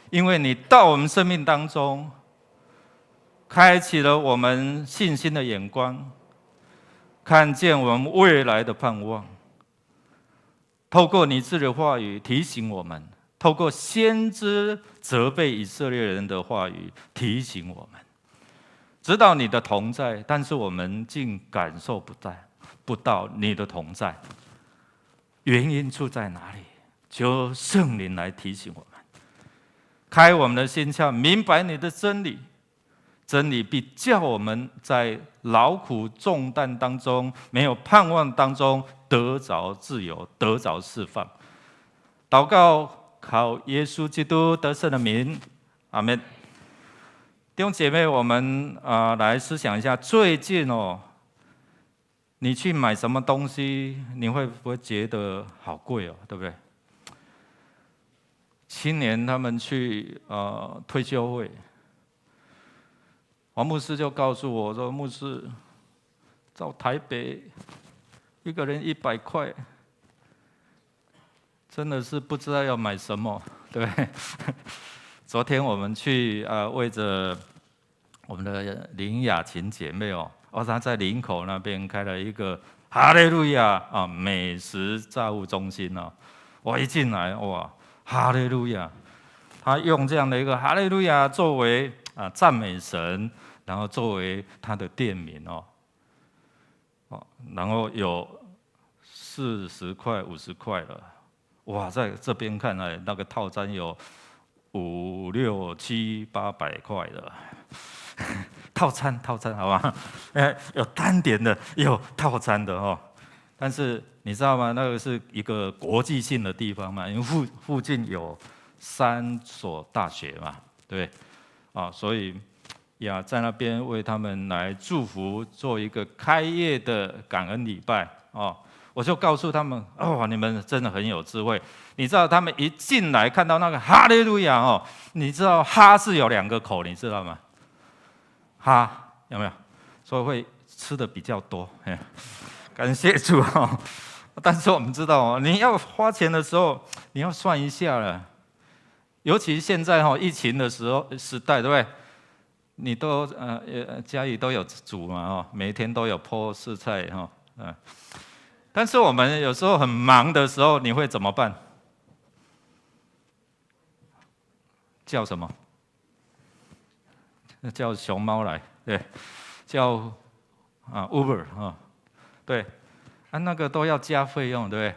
A: 因为你到我们生命当中，开启了我们信心的眼光，看见我们未来的盼望，透过你自己的话语提醒我们，透过先知责备以色列人的话语提醒我们，知道你的同在，但是我们竟感受不到你的同在，原因出在哪里？求圣灵来提醒我们，开我们的心窍，明白你的真理。真理必叫我们在劳苦重担当中、没有盼望当中得着自由，得着释放。祷告，靠耶稣基督得胜的名，阿们。弟兄姐妹，我们来思想一下，最近你去买什么东西，你会不会觉得好贵对不对？青年他们去退休会。王牧师就告诉我说：“牧师，到台北一个人100块，真的是不知道要买什么，对不对？”昨天我们去为着我们的林雅琴姐妹她在林口那边开了一个哈利路亚美食炸物中心我一进来哇，哈利路亚！她用这样的一个哈利路亚作为赞美神。然后作为他的店名然后有40块、50块了，哇，在这边看来，那个套餐有5、6、7、800块的套餐，好吧？有单点的，有套餐的但是你知道吗？那个是一个国际性的地方嘛，因为附近有3所大学嘛，对所以。在那边为他们来祝福，做一个开业的感恩礼拜我就告诉他们你们真的很有智慧。你知道他们一进来看到那个哈利路亚你知道哈是有2个口，你知道吗？哈有没有？所以会吃的比较多。感谢主但是我们知道你要花钱的时候，你要算一下了。尤其现在疫情的时代，对不对？你都家里都有煮嘛每天都有剖四菜但是我们有时候很忙的时候，你会怎么办？叫什么？叫熊猫来，对，叫Uber 对那个都要加费用，对不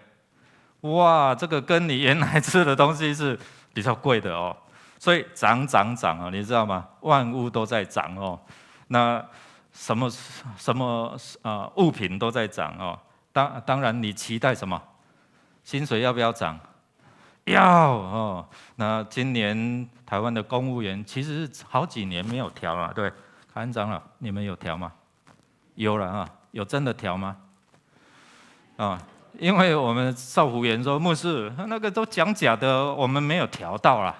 A: 对？哇，这个跟你原来吃的东西是比较贵的所以涨你知道吗？万物都在涨那什么物品都在涨当然你期待什么？薪水要不要涨？要那今年台湾的公务员其实是好几年没有调了，对，卡恩长老，你们有调吗？有了有真的调吗？因为我们少辅员说牧师那个都讲假的，我们没有调到啦。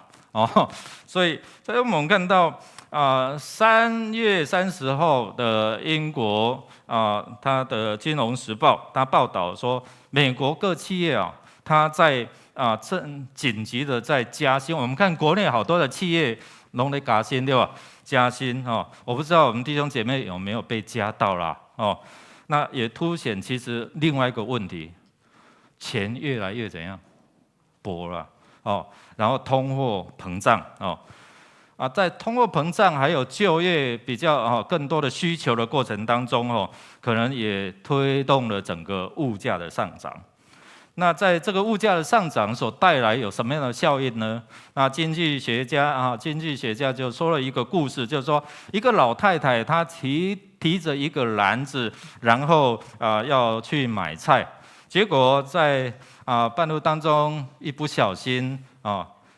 A: 所以我们看到3月30号的英国它的《金融时报》它报道说，美国各企业它在正紧急的在加薪。我们看国内好多的企业都在加薪，对吧？加薪我不知道我们弟兄姐妹有没有被加到啦那也凸显其实另外一个问题，钱越来越怎样薄了然后通货膨胀在通货膨胀还有就业比较更多的需求的过程当中可能也推动了整个物价的上涨。那在这个物价的上涨所带来有什么样的效应呢？那经济学家就说了一个故事，就是说一个老太太她提着一个篮子，然后要去买菜，结果在半路当中一不小心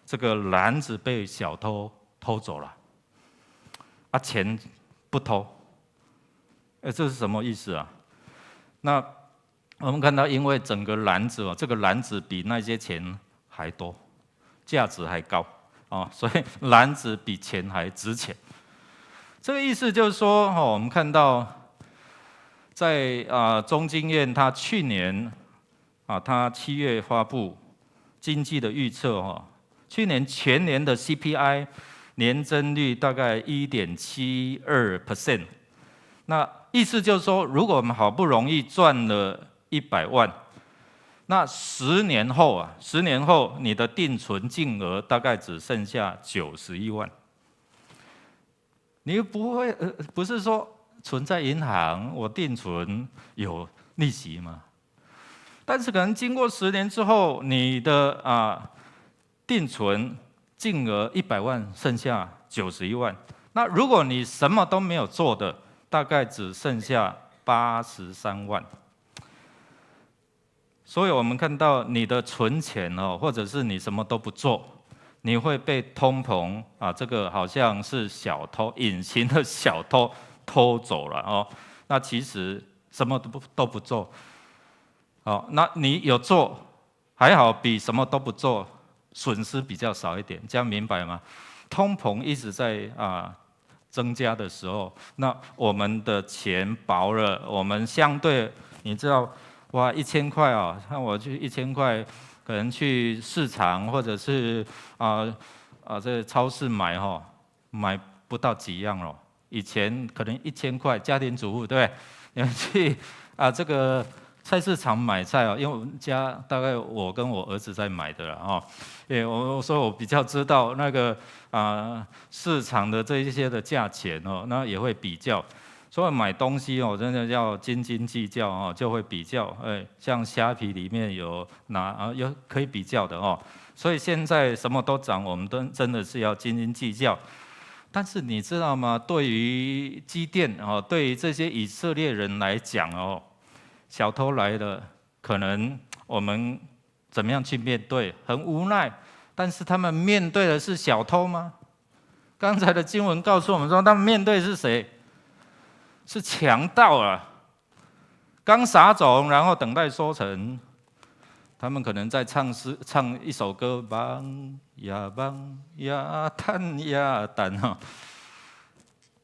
A: 这个篮子被小偷偷走了，钱不偷，这是什么意思啊？那我们看到，因为整个篮子这个篮子比那些钱还多，价值还高所以篮子比钱还值钱。这个意思就是说，我们看到在中经院他去年他7月发布经济的预测去年全年的 CPI 年增率大概 1.72%， 那意思就是说，如果我们好不容易赚了100万，那10年后啊，10年后你的定存金额大概只剩下91万。你又不是说存在银行，我定存有利息吗？但是可能经过10年之后，你的定存金额100万剩下91万。那如果你什么都没有做的，大概只剩下83万。所以我们看到你的存钱或者是你什么都不做，你会被通膨这个好像是小偷，隐形的小偷偷走了那其实什么都不做那你有做还好，比什么都不做损失比较少一点，这样明白吗？通膨一直在增加的时候，那我们的钱薄了，我们相对你知道哇，1000块像我去1000块，可能去市场或者是这超市买买不到几样了。以前可能1000块，家庭主妇对不对？你们去这个菜市场买菜因为我们家大概我跟我儿子在买的啦因为我说我比较知道那个市场的这一些的价钱那也会比较。所以买东西真的要斤斤计较就会比较像虾皮里面有有可以比较的所以现在什么都涨，我们都真的是要斤斤计较。但是你知道吗？对于基甸对于这些以色列人来讲小偷来了，可能我们怎么样去面对？很无奈。但是他们面对的是小偷吗？刚才的经文告诉我们说，他们面对的是谁？是强盗啊！刚撒种，然后等待收成。他们可能在唱一首歌，帮呀探呀等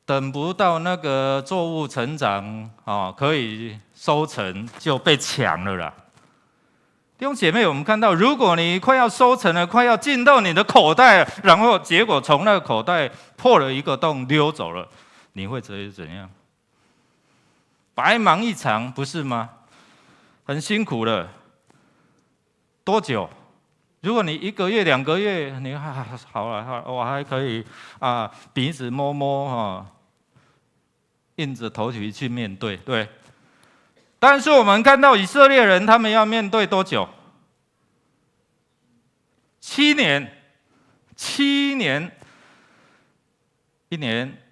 A: 等不到那个作物成长可以收成，就被抢了啦。弟兄姐妹，我们看到，如果你快要收成了，快要进到你的口袋了，然后结果从那个口袋破了一个洞溜走了，你会怎样？白忙一场，不是吗？很辛苦了。多久？如果你1个月、2个月，你好了，我还可以鼻子摸摸硬着头皮去面对，对。但是我们看到以色列人，他们要面对多久？7年，7年，1年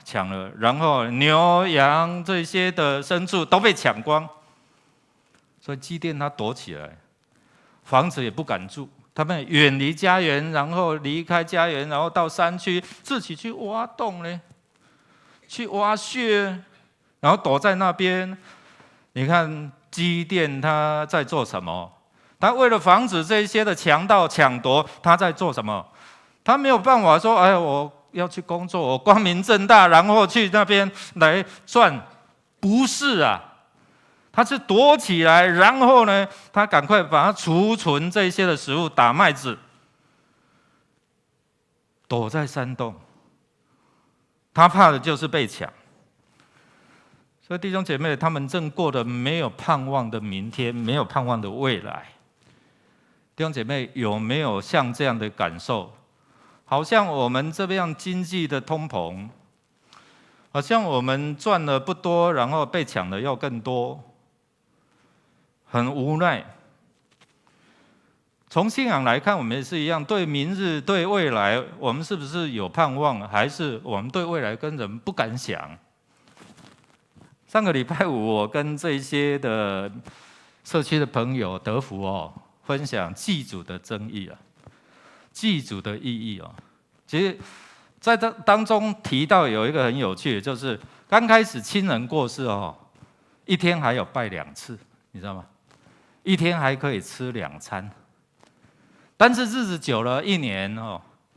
A: 抢了，然后牛羊这些的牲畜都被抢光，所以基甸他躲起来，房子也不敢住，他们远离家园，然后离开家园，然后到山区自己去挖洞呢，去挖穴，然后躲在那边。你看基甸他在做什么？他为了防止这些的强盗抢夺，他在做什么？他没有办法说，哎，我要去工作，我光明正大，然后去那边来赚，不是啊，他是躲起来，然后呢，他赶快把它储存这些的食物，打麦子，躲在山洞。他怕的就是被抢。所以弟兄姐妹，他们正过得没有盼望的明天，没有盼望的未来。弟兄姐妹，有没有像这样的感受？好像我们这样经济的通膨，好像我们赚的不多，然后被抢的又更多，很无奈。从信仰来看，我们也是一样，对明日、对未来，我们是不是有盼望，还是我们对未来跟人不敢想？上个礼拜五，我跟这些的社区的朋友德福分享祭祖的争议祭祖的意义其实在这当中提到有一个很有趣的，就是刚开始亲人过世一天还有拜2次，你知道吗？一天还可以吃2餐，但是日子久了，1年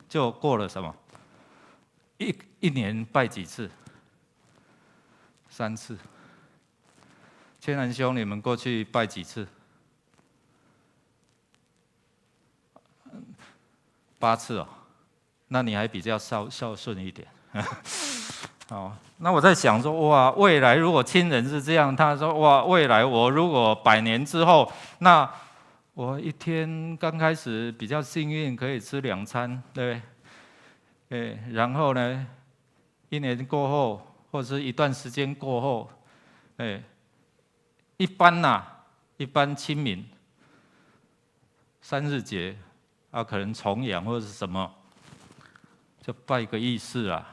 A: 就过了什么？一年拜几次？3次。千南兄，你们过去拜几次？8次那你还比较孝顺一点。那我在想说，哇，未来如果亲人是这样，他说哇，未来我如果100年之后，那我一天刚开始比较幸运，可以吃2餐，对不对？然后呢，1年过后，或者是一段时间过后，一般清明、3日节可能重阳或者是什么，就拜一个义士啊。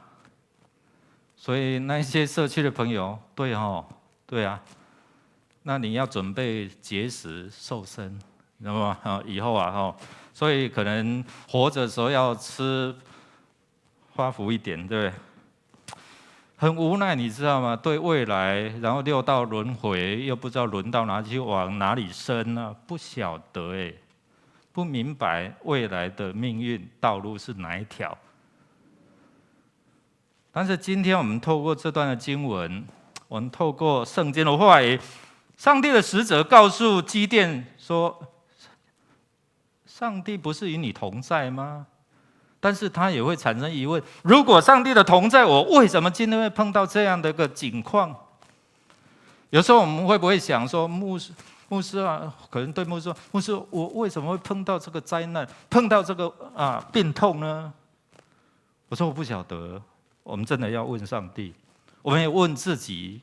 A: 所以那些社区的朋友，对啊，那你要准备节食瘦身，知道吗？以后所以可能活着的时候要吃发福一点，对不对？很无奈，你知道吗？对未来，然后6道轮回，又不知道轮到哪里去，往哪里生呢？不晓得不明白未来的命运道路是哪一条。但是今天我们透过这段的经文，我们透过圣经的话语，上帝的使者告诉基甸说：“上帝不是与你同在吗？”但是他也会产生疑问：如果上帝的同在，我为什么今天会碰到这样的一个境况？有时候我们会不会想说，牧师啊，可能对牧师说：“牧师，我为什么会碰到这个灾难，碰到这个病痛呢？”我说我不晓得。我们真的要问上帝，我们也问自己，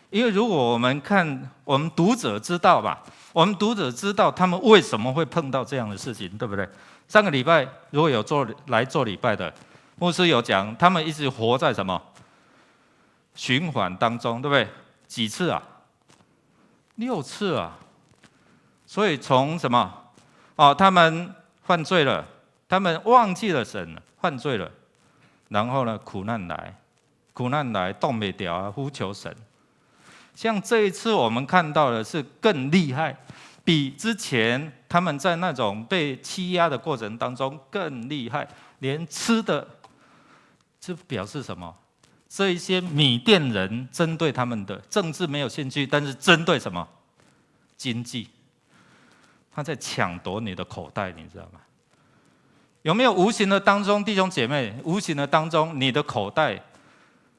A: 因为如果我们看，我们读者知道吧，我们读者知道他们为什么会碰到这样的事情，对不对？上个礼拜如果有来做礼拜的牧师有讲，他们一直活在什么循环当中，对不对？几次啊？6次啊！所以从什么他们犯罪了，他们忘记了神了，犯罪了。然后呢，苦难来，动不了呼求神。像这一次我们看到的是更厉害，比之前他们在那种被欺压的过程当中更厉害，连吃的，这表示什么？这一些米甸人针对他们的政治没有兴趣，但是针对什么？经济，他在抢夺你的口袋，你知道吗？有没有无形的当中，弟兄姐妹，无形的当中，你的口袋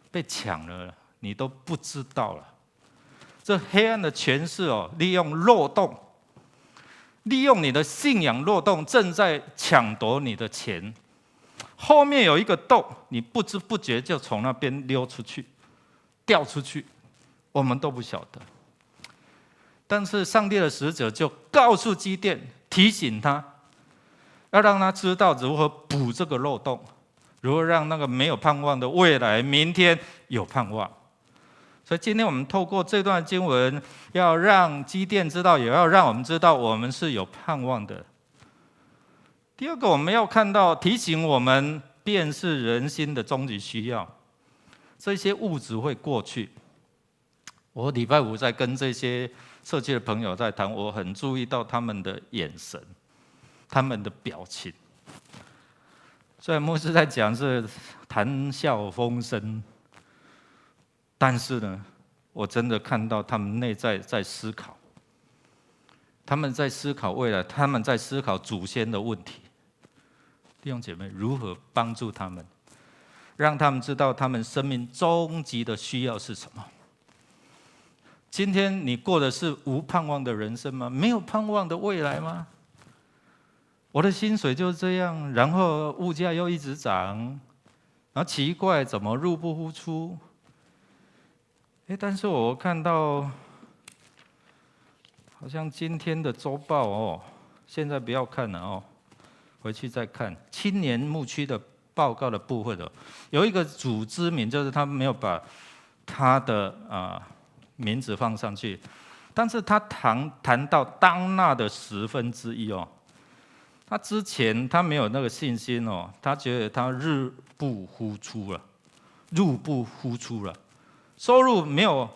A: 被抢了，你都不知道了。这黑暗的权势利用漏洞，利用你的信仰漏洞，正在抢夺你的钱。后面有一个洞，你不知不觉就从那边溜出去，掉出去，我们都不晓得。但是上帝的使者就告诉基甸，提醒他。要让他知道如何补这个漏洞，如何让那个没有盼望的未来，明天有盼望。所以今天我们透过这段经文，要让基甸知道，也要让我们知道，我们是有盼望的。第二个，我们要看到提醒我们，辨识人心的终极需要。这些物质会过去。我礼拜5在跟这些社区的朋友在谈，我很注意到他们的眼神。他们的表情，虽然牧师在讲是谈笑风生，但是呢，我真的看到他们内在在思考，他们在思考未来，他们在思考祖先的问题。弟兄姐妹，如何帮助他们，让他们知道他们生命终极的需要是什么？今天你过的是无盼望的人生吗？没有盼望的未来吗？我的薪水就是这样，然后物价又一直涨，然后奇怪怎么入不敷出？但是我看到，好像今天的周报现在不要看了回去再看青年牧区的报告的部分有一个主知名，就是他没有把他的名字放上去，但是他谈到当纳的1/10他之前他没有那个信心他觉得他入不敷出了，收入没有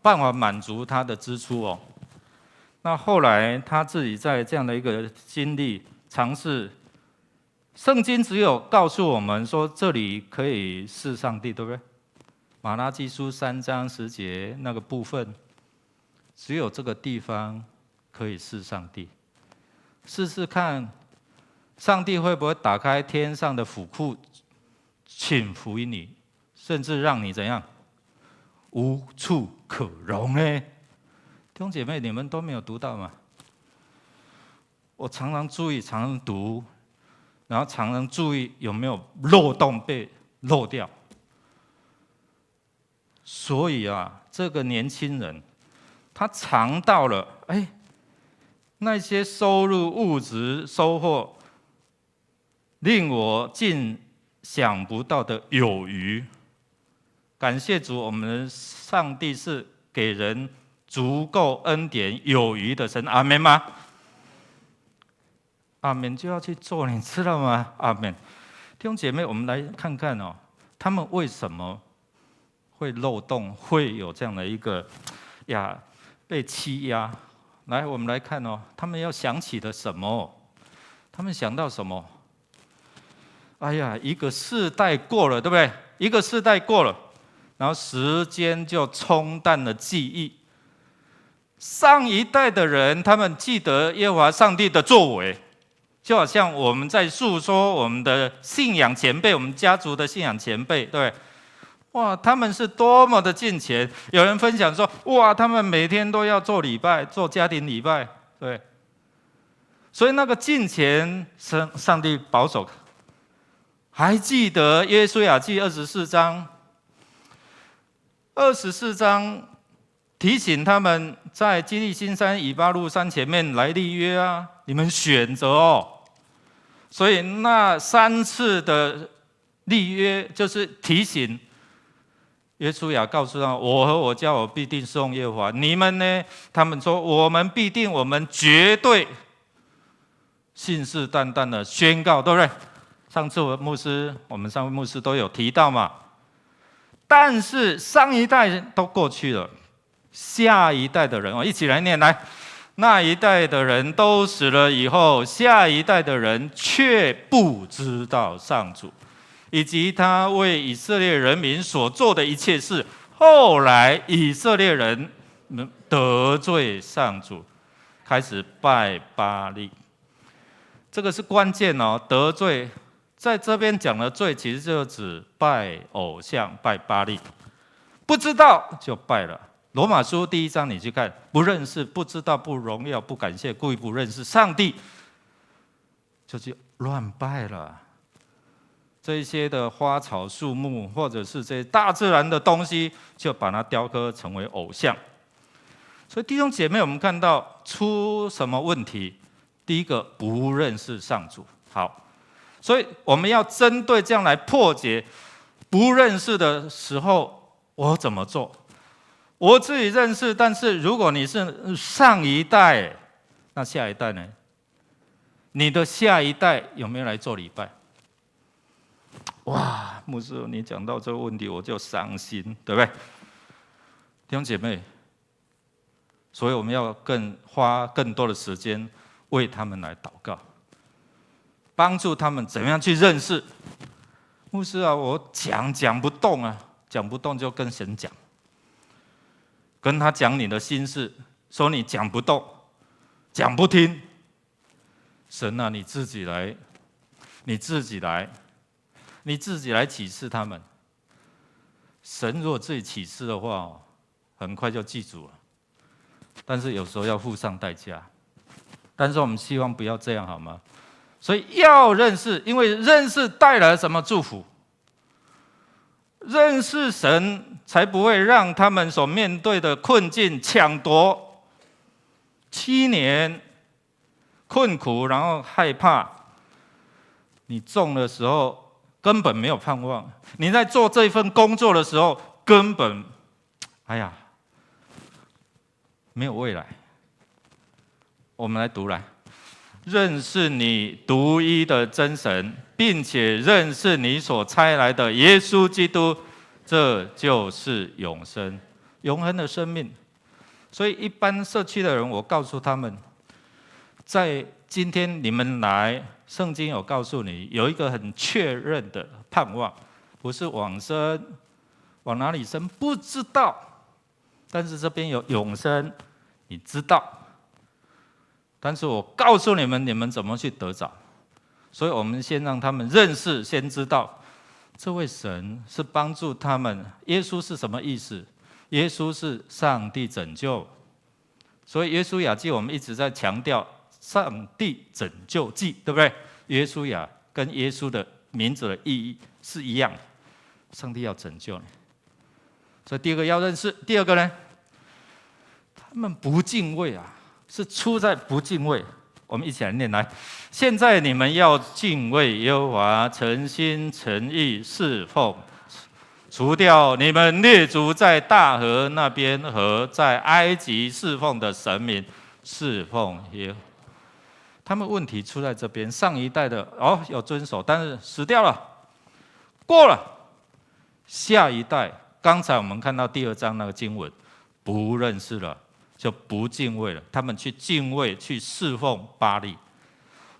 A: 办法满足他的支出那后来他自己在这样的一个经历尝试，圣经只有告诉我们说这里可以视上帝，对不对？马拉基书3章10节那个部分，只有这个地方可以视上帝。试试看，上帝会不会打开天上的府库，请福于你，甚至让你怎样无处可容呢？弟兄姐妹，你们都没有读到吗？我常常注意，常常读，然后常常注意有没有漏洞被漏掉。所以啊，这个年轻人他尝到了，那些收入物质收获，令我竟想不到的有余。感谢主，我们的上帝是给人足够恩典有余的神，阿们吗？阿们就要去做，你知道吗？阿们。弟兄姐妹，我们来看看哦，他们为什么会漏洞，会有这样的一个被欺压？来，我们来看哦，他们要想起了什么？他们想到什么？一个世代过了，对不对？一个世代过了，然后时间就冲淡了记忆。上一代的人，他们记得耶和华上帝的作为，就好像我们在诉说我们的信仰前辈，我们家族的信仰前辈，对不对？哇，他们是多么的敬虔！有人分享说，哇，他们每天都要做礼拜，做家庭礼拜，对。所以那个敬虔，上帝保守。还记得约书亚记24章，24章提醒他们在基利心山、以巴路山前面来立约啊，你们选择哦。所以那3次的立约就是提醒约书亚告诉他们：我和我家我必定侍奉耶和华。你们呢？他们说：我们必定，我们绝对信誓旦旦的宣告，对不对？上次我们3位牧师都有提到嘛。但是上一代都过去了，下一代的人，一起来念来。那一代的人都死了以后，下一代的人却不知道上主以及他为以色列人民所做的一切事。后来以色列人得罪上主，开始拜巴力。这个是关键哦，得罪。在这边讲的罪，其实就指拜偶像、拜巴力。不知道就拜了。罗马书第1章你去看，不认识、不知道、不荣耀、不感谢，故意不认识上帝，就去乱拜了。这一些的花草树木，或者是这些大自然的东西，就把它雕刻成为偶像。所以弟兄姐妹，我们看到出什么问题？第一个，不认识上主。好。所以我们要针对这样来破解不认识的时候，我怎么做？我自己认识，但是如果你是上一代，那下一代呢？你的下一代有没有来做礼拜？哇，牧师，你讲到这个问题我就伤心，对不对？弟兄姐妹，所以我们要花更多的时间为他们来祷告。帮助他们怎么样去认识牧师啊？我讲不动啊，讲不动就跟神讲，跟他讲你的心事，说你讲不动，讲不听。神啊，你自己来启示他们。神如果自己启示的话，很快就记住了，但是有时候要付上代价。但是我们希望不要这样，好吗？所以要认识，因为认识带来什么祝福？认识神，才不会让他们所面对的困境、抢夺、7年困苦，然后害怕。你种的时候根本没有盼望，你在做这份工作的时候根本，没有未来。我们来读来。认识你独一的真神，并且认识你所差来的耶稣基督，这就是永生，永恒的生命。所以一般社区的人，我告诉他们，在今天你们来，圣经有告诉你有一个很确认的盼望，不是往生，往哪里生不知道，但是这边有永生，你知道。但是我告诉你们，你们怎么去得着？所以我们先让他们认识，先知道这位神是帮助他们。耶稣是什么意思？耶稣是上帝拯救。所以约书亚记我们一直在强调，上帝拯救记，对不对？约书亚跟耶稣的名字的意义是一样的，上帝要拯救你。所以第一个要认识，第二个呢，他们不敬畏啊，是出在不敬畏。我们一起来念来，现在你们要敬畏耶和华，诚心诚意侍奉，除掉你们列祖在大河那边和在埃及侍奉的神明，侍奉耶和华。他们问题出在这边，上一代的有遵守，但是死掉了，过了。下一代，刚才我们看到第2章那个经文，不认识了，就不敬畏了。他们去敬畏，去侍奉巴力，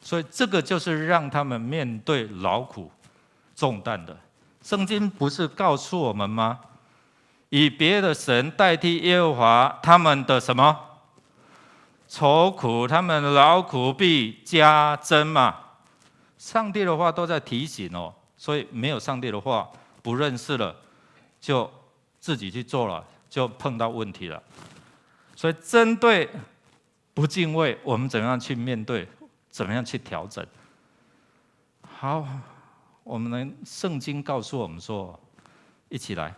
A: 所以这个就是让他们面对劳苦重担的。圣经不是告诉我们吗？以别的神代替耶和华，他们的什么？愁苦，他们劳苦必加增嘛。上帝的话都在提醒哦，所以没有上帝的话，不认识了，就自己去做了，就碰到问题了。所以针对不敬畏，我们怎么样去面对？怎么样去调整？好，我们的圣经告诉我们说，一起来，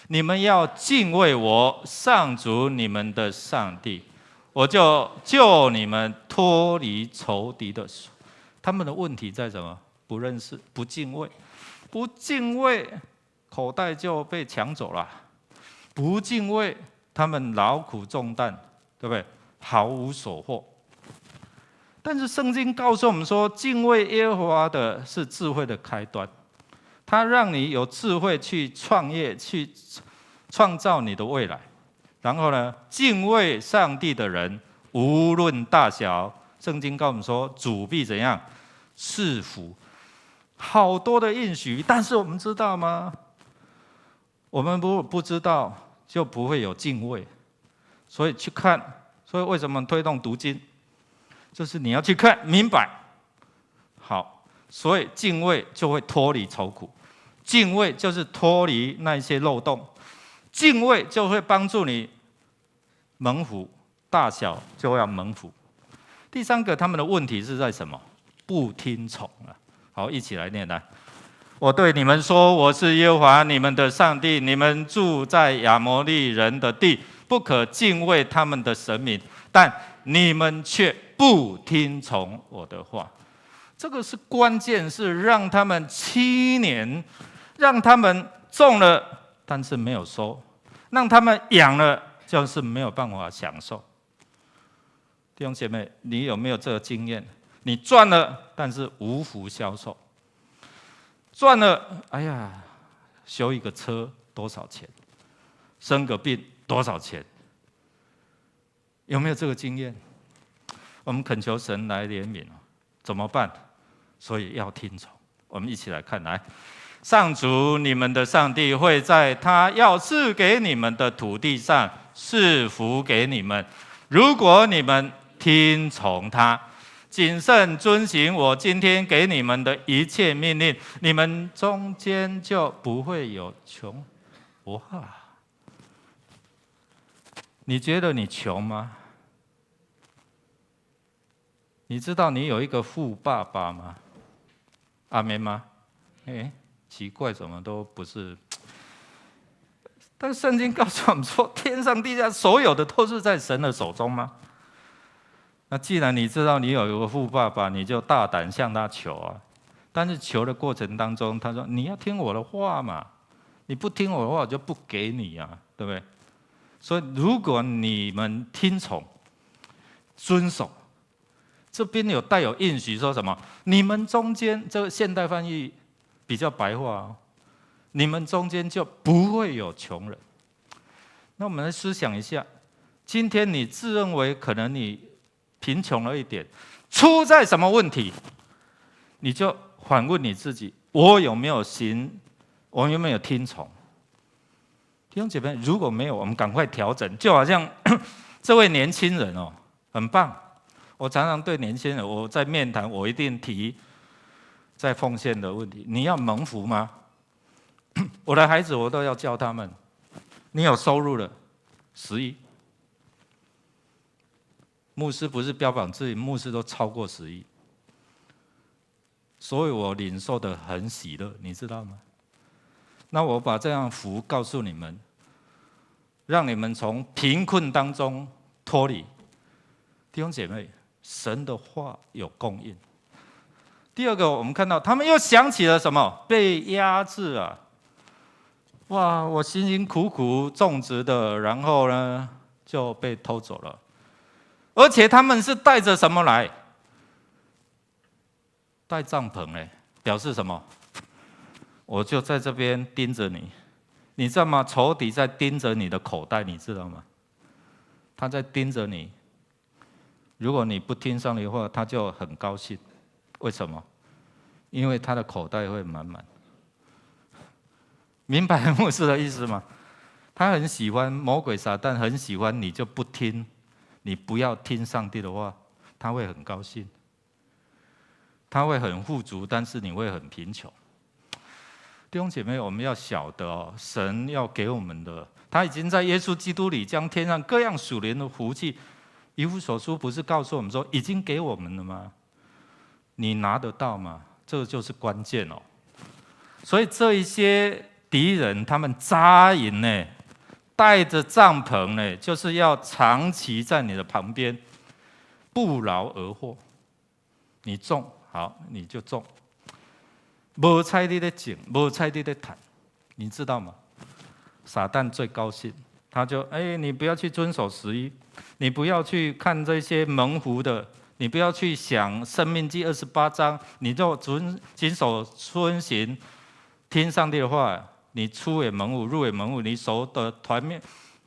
A: 你们要敬畏我，上主你们的上帝。我就救你们脱离仇敌的手。他们的问题在什么？不认识，不敬畏，不敬畏，口袋就被抢走了；不敬畏，他们劳苦重担，对不对？毫无所获。但是圣经告诉我们说，敬畏耶和华的是智慧的开端，它让你有智慧去创业，去创造你的未来。然后呢，敬畏上帝的人，无论大小，圣经告诉我们说，主必怎样赐福。好多的应许，但是我们知道吗？我们不知道，就不会有敬畏。所以去看，所以为什么推动读经，就是你要去看明白。好，所以敬畏就会脱离愁苦，敬畏就是脱离那些漏洞。敬畏就会帮助你蒙福，大小就要蒙福。第3个，他们的问题是在什么？不听从了。好，一起来念来。我对你们说，我是耶和华你们的上帝，你们住在亚摩利人的地，不可敬畏他们的神明，但你们却不听从我的话。这个是关键，是让他们7年，让他们种了。但是没有收，让他们养了，就是没有办法享受。弟兄姐妹，你有没有这个经验？你赚了，但是无福消受。赚了，哎呀，修一个车多少钱？生个病多少钱？有没有这个经验？我们恳求神来怜悯，怎么办？所以要听从。我们一起来看，来。上主你们的上帝会在他要赐给你们的土地上赐福给你们，如果你们听从他，谨慎遵行我今天给你们的一切命令，你们中间就不会有穷。哇！你觉得你穷吗？你知道你有一个富爸爸吗？阿们吗？奇怪，怎么都不是。但圣经告诉我们说，天上地下所有的都是在神的手中吗？那既然你知道你有一个富爸爸，你就大胆向他求啊。但是求的过程当中，他说你要听我的话嘛，你不听我的话，我就不给你啊，对不对？所以如果你们听从、遵守，这边有带有应许说什么？你们中间，这个现代翻译比较白话哦，你们中间就不会有穷人。那我们来思想一下，今天你自认为可能你贫穷了一点，出在什么问题？你就反问你自己：我有没有行？我有没有听从？弟兄姐妹，如果没有，我们赶快调整。就好像这位年轻人哦，很棒。我常常对年轻人，我在面谈，我一定提在奉献的问题。你要蒙福吗？我的孩子，我都要教他们：你有收入了，11，牧师不是标榜自己，牧师都超过10亿，所以我领受的很喜乐，你知道吗？那我把这样福告诉你们，让你们从贫困当中脱离。弟兄姐妹，神的话有供应。第二个，我们看到他们又想起了什么？被压制啊！哇，我辛辛苦苦种植的，然后呢就被偷走了。而且他们是带着什么来？带帐篷嘞，表示什么？我就在这边盯着你，你知道吗？仇敌在盯着你的口袋，你知道吗？他在盯着你。如果你不听上帝的话，他就很高兴。为什么？因为他的口袋会满满。明白牧师的意思吗？他很喜欢魔鬼撒旦，很喜欢你就不听，你不要听上帝的话，他会很高兴，他会很富足，但是你会很贫穷。弟兄姐妹，我们要晓得哦，神要给我们的，他已经在耶稣基督里将天上各样属灵的福气，以弗所书不是告诉我们说已经给我们了吗？你拿得到吗？这就是关键哦。所以这一些敌人他们扎营呢，带着帐篷呢，就是要长期在你的旁边，不劳而获。你种好你就种，无菜你在种，无菜你在谈，你知道吗？撒旦最高兴，他就你不要去遵守11，你不要去看这些蒙福的，你不要去想申命记28章，你就谨守遵行，听上帝的话，你出也蒙福，入也蒙福，你手的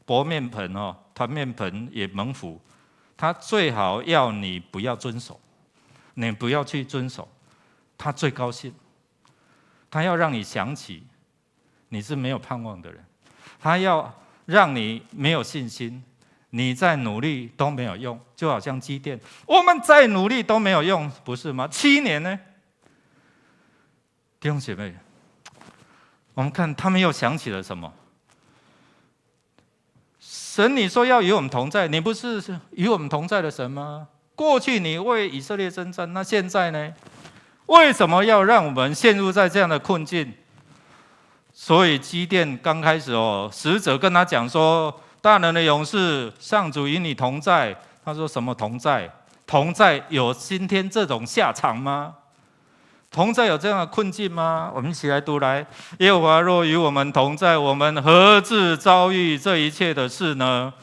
A: 薄面盆哦，团面盆也蒙福。他最好要你不要遵守，你不要去遵守，他最高兴。他要让你想起你是没有盼望的人，他要让你没有信心，你再努力都没有用，就好像基甸，我们再努力都没有用，不是吗？7年呢？弟兄姐妹，我们看他们又想起了什么？神，你说要与我们同在，你不是与我们同在的神吗？过去你为以色列征战，那现在呢？为什么要让我们陷入在这样的困境？所以基甸刚开始使者跟他讲说：“大能的勇士，上主与你同在。”他说：“什么同在？同在有今天这种下场吗？同在有这样的困境吗？”我们一起来读来：耶和华若与我们同在，我们何至遭遇这一切的事呢？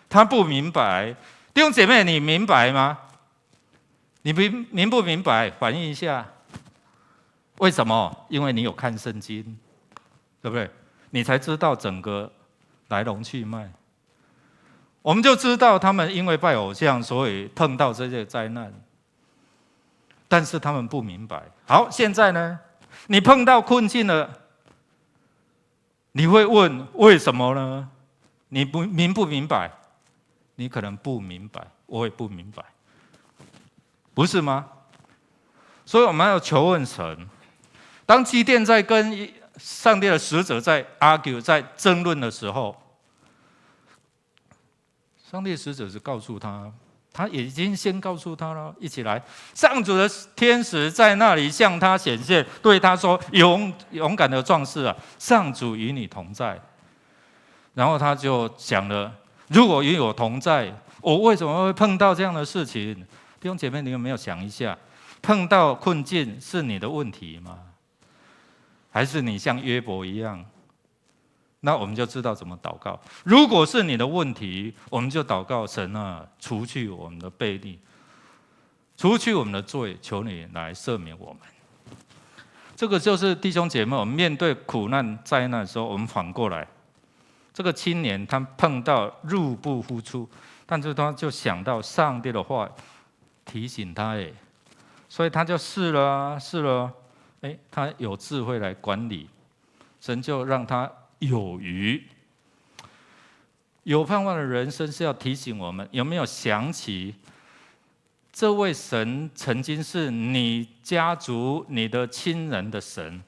A: 他不明白。弟兄姐妹，你明白吗？你明不明白？反映一下。为什么？因为你有看圣经，对不对？你才知道整个来龙去脉。我们就知道他们因为拜偶像，所以碰到这些灾难。但是他们不明白。好，现在呢，你碰到困境了，你会问为什么呢？你明不明白？你可能不明白，我也不明白，不是吗？所以我们要求问神。当基甸在跟上帝的使者在 argue 在争论的时候，上帝的使者是告诉他，他已经先告诉他了，一起来，上主的天使在那里向他显现，对他说：“勇敢的壮士啊，上主与你同在。”然后他就讲了：“如果与我同在，我为什么会碰到这样的事情？”弟兄姐妹，你有没有想一下，碰到困境是你的问题吗？还是你像约伯一样？那我们就知道怎么祷告。如果是你的问题，我们就祷告神啊，除去我们的悖逆，除去我们的罪，求你来赦免我们。这个就是弟兄姐妹，我们面对苦难灾难的时候，我们反过来。这个青年他碰到入不敷出，但是他就想到上帝的话提醒他，所以他就试了。他有智慧来管理，神就让他有余。有盼望的人生是要提醒我们，有没有想起这位神曾经是你家族、你的亲人的神，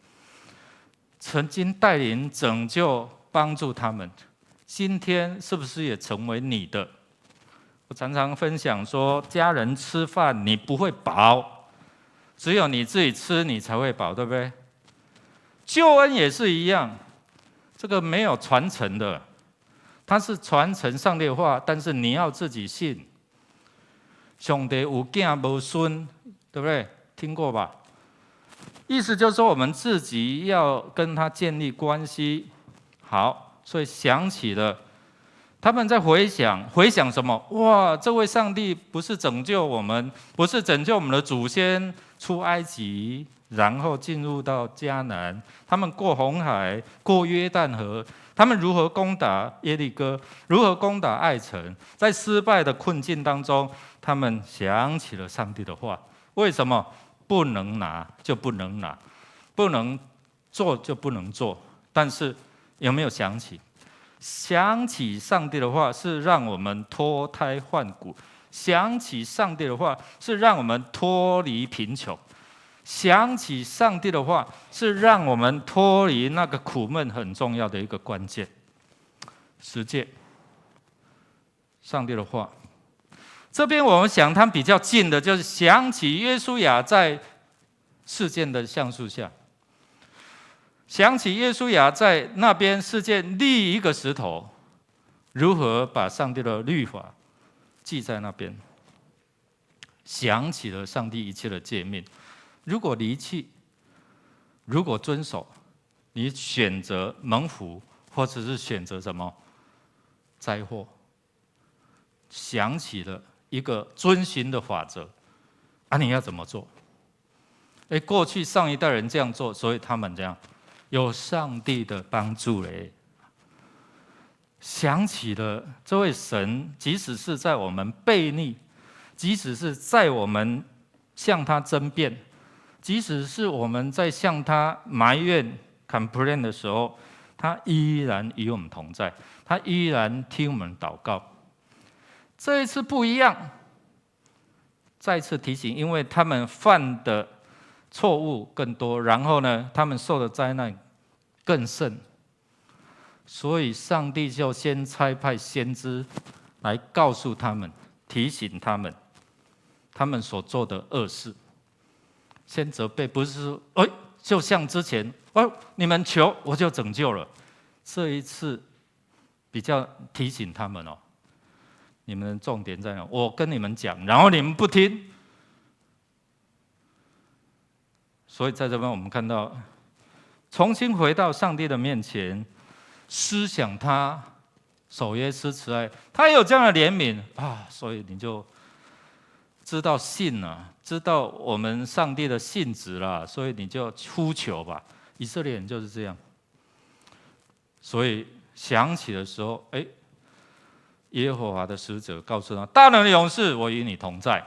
A: 曾经带领、拯救、帮助他们，今天是不是也成为你的我常常分享说，家人吃饭你不会饱，只有你自己吃你才会饱，对不对？救恩也是一样，这个没有传承的，它是传承上帝的话，但是你要自己信。上帝有囝无孙，对不对？听过吧？意思就是说，我们自己要跟他建立关系。好，所以想起了他们在回想什么？哇，这位上帝不是拯救我们，不是拯救我们的祖先出埃及，然后进入到迦南，他们过红海，过约旦河，他们如何攻打耶利哥，如何攻打爱城，在失败的困境当中，他们想起了上帝的话。为什么？不能拿就不能拿，不能做就不能做。但是有没有想起？想起上帝的话是让我们脱胎换骨，想起上帝的话是让我们脱离贫穷，想起上帝的话是让我们脱离那个苦闷很重要的一个关键。十诫，上帝的话。这边我们想他比较近的，就是想起约书亚在事件的橡树下，想起约书亚在那边事件立一个石头，如何把上帝的律法记在那边，想起了上帝一切的诫命。如果离弃，如果遵守，你选择蒙福，或者是选择什么灾祸，想起了一个遵循的法则啊，你要怎么做？过去上一代人这样做，所以他们这样有上帝的帮助嘞。想起了这位神，即使是在我们悖逆，即使是在我们向他争辩，即使是我们在向他埋怨 complain 的时候，他依然与我们同在，他依然听我们祷告。这一次不一样，再次提醒，因为他们犯的错误更多，然后呢，他们受的灾难更甚，所以上帝就先差派先知来告诉他们，提醒他们，他们所做的恶事，先责备，不是说，就像之前，你们求我就拯救了，这一次比较提醒他们你们的重点在哪？我跟你们讲，然后你们不听，所以在这边我们看到，重新回到上帝的面前，思想他守约施慈爱，他有这样的怜悯所以你就知道信了，知道我们上帝的性质了，所以你就呼求吧。以色列人就是这样，所以想起的时候，耶和华的使者告诉他：大能的勇士，我与你同在。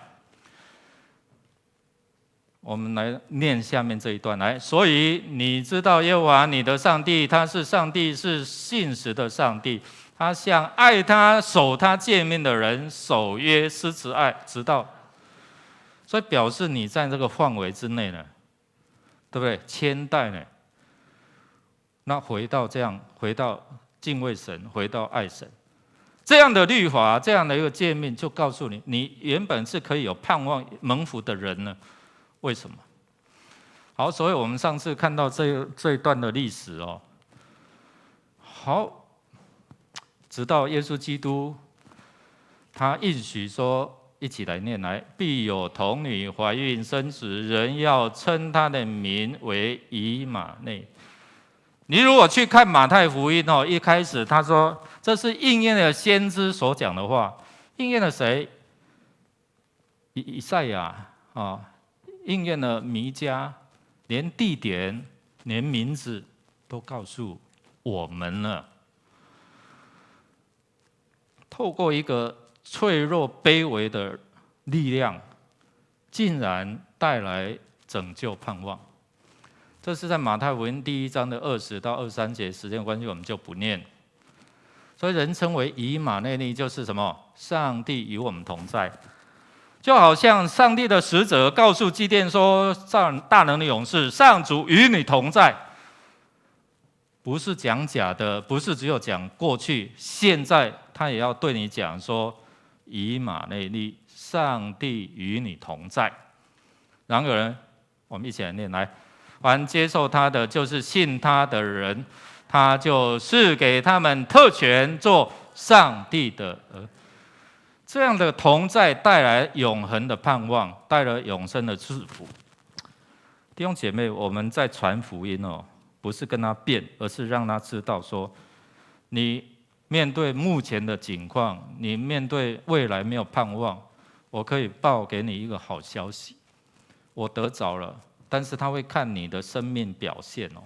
A: 我们来念下面这一段来。所以你知道耶和华你的上帝，他是上帝，是信实的上帝。他向爱他、守他诫命的人守约施慈爱，直到。所以表示你在这个范围之内呢，对不对？千代呢？那回到这样，回到敬畏神，回到爱神。这样的律法，这样的一个诫命，就告诉你，你原本是可以有盼望蒙福的人呢。为什么？好，所以我们上次看到这一段的历史好，直到耶稣基督，他应许说，一起来念来，必有童女怀孕生子，人要称他的名为以马内。你如果去看马太福音一开始他说，这是应验了先知所讲的话，应验了谁？以赛亚应验了弥迦，连地点、连名字都告诉我们了。透过一个脆弱、卑微的力量，竟然带来拯救、盼望。这是在马太福音第1章的20到23节，时间关系我们就不念。所以人称为以马内利，就是什么？上帝与我们同在。就好像上帝的使者告诉基甸说：“大能的勇士，上主与你同在。”不是讲假的，不是只有讲过去，现在他也要对你讲说：“以马内利，上帝与你同在。然而呢，我们一起来念来，凡接受他的，就是信他的人，他就是给他们特权做上帝的儿。这样的同在带来永恒的盼望，带来永生的祝福。弟兄姐妹，我们在传福音哦，不是跟他辩，而是让他知道说，你面对目前的境况，你面对未来没有盼望，我可以报给你一个好消息，我得着了。但是他会看你的生命表现哦。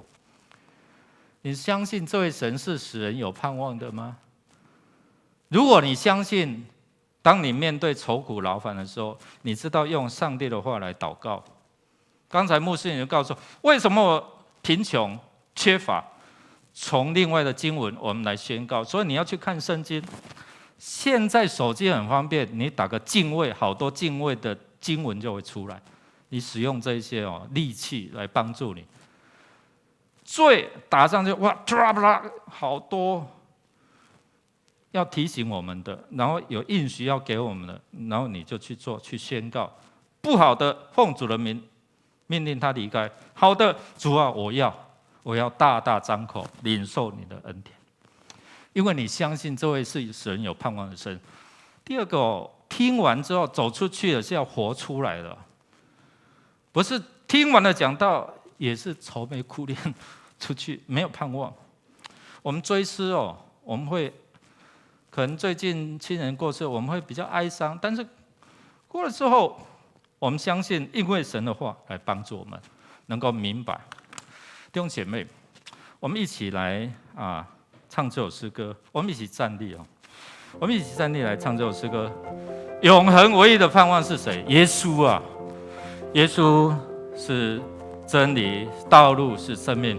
A: 你相信这位神是使人有盼望的吗？如果你相信，当你面对愁苦劳烦的时候，你知道用上帝的话来祷告。刚才牧师也就告诉我，为什么我贫穷缺乏？从另外的经文我们来宣告。所以你要去看圣经。现在手机很方便，你打个敬畏，好多敬畏的经文就会出来。你使用这些利器来帮助你。罪打上去，哇，好多要提醒我们的，然后有应许要给我们的，然后你就去做，去宣告。不好的，奉主的名命令他离开；好的，主啊，我要大大张口领受你的恩典，因为你相信这位是使人有盼望的神。第二个听完之后走出去的是要活出来的，不是听完了讲道也是愁眉苦脸出去，没有盼望。我们追思我们会可能最近亲人过世，我们会比较哀伤，但是过了之后，我们相信，因为神的话来帮助我们，能够明白。弟兄姐妹，我们一起来唱这首诗歌，我们一起站立我们一起站立来唱这首诗歌。永恒唯一的盼望是谁？耶稣啊！耶稣是真理，道路是生命。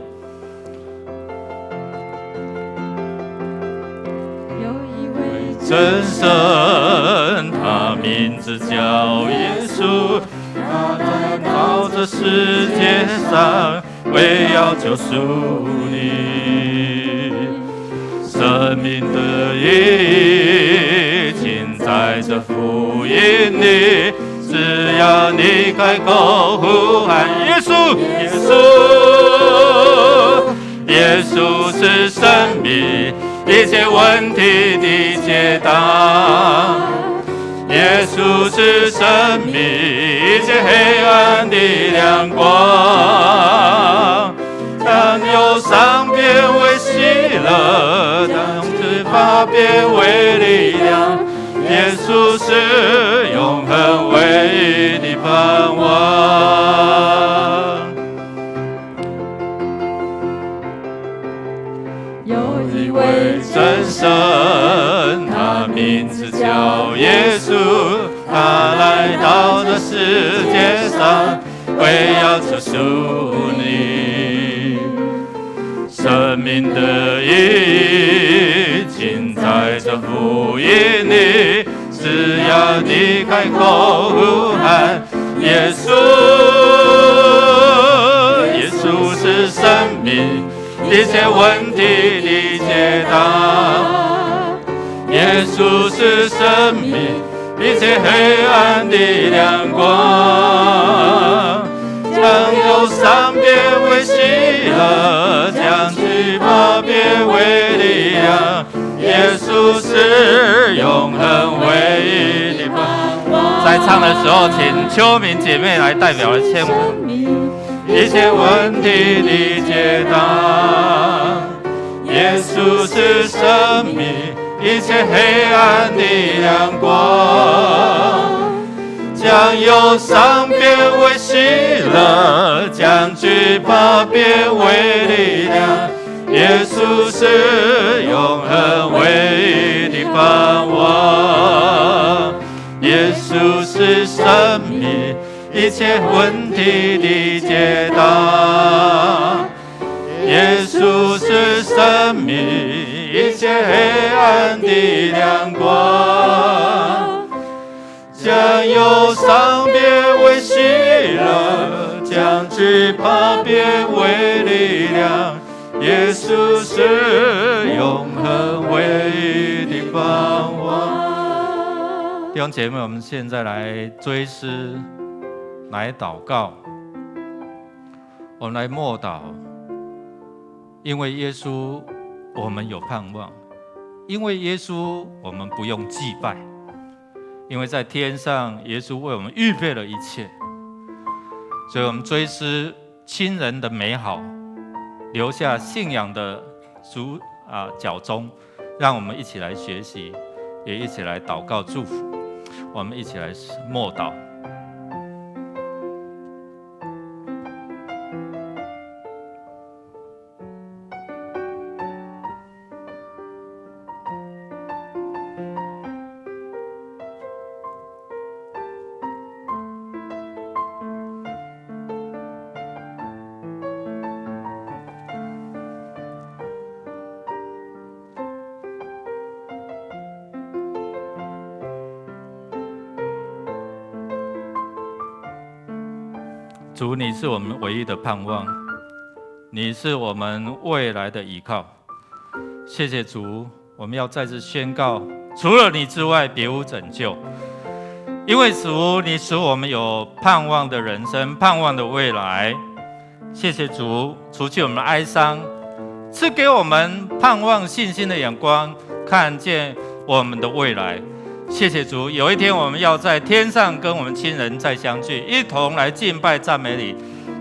B: 有一位
A: 真神，他名字叫耶稣，他来到这世界上，为要救赎你。生命的意义尽在这福音里，只要你开口呼喊耶稣，耶稣，耶稣是生命，一切问题的解答。耶稣是生命，一切黑暗的亮光。当忧伤变为喜乐，当惧怕变为力量，耶稣是永恒唯一的盼望。
B: 有一位
A: 真神，他名字叫耶稣，他来到这世界上，为要救赎你。生命的意义尽在这福音里，只要你开口呼喊耶稣，耶稣是生命，一切问题的解答。耶稣是生命，一切黑暗的亮光。将忧伤变为喜乐，将惧怕变为力量。耶稣是永恒唯一的盼望。在唱的时候，请秋明姐妹来代表签文。一切问题的解答。耶稣是生命，一切黑暗的亮光。将忧伤变为喜乐，将惧怕变为力量。耶稣是永恒唯一的盼望。耶稣是生命，一切问题的解答。耶稣是生命，一切黑暗的亮光。将忧伤变为喜乐，将惧怕变为力量。耶稣是永恒唯一的盼望。弟兄姐妹，我们现在来追思，来祷告，我们来默祷。因为耶稣，我们有盼望；因为耶稣，我们不用祭拜；因为在天上，耶稣为我们预备了一切。所以我们追思亲人的美好，留下信仰的脚踪，让我们一起来学习，也一起来祷告祝福。我们一起来默祷。主，你是我们唯一的盼望，你是我们未来的依靠。谢谢主，我们要再次宣告，除了你之外，别无拯救。因为主，你使我们有盼望的人生，盼望的未来。谢谢主，除去我们的哀伤，赐给我们盼望信心的眼光，看见我们的未来。谢谢主，有一天我们要在天上跟我们亲人再相聚，一同来敬拜赞美你。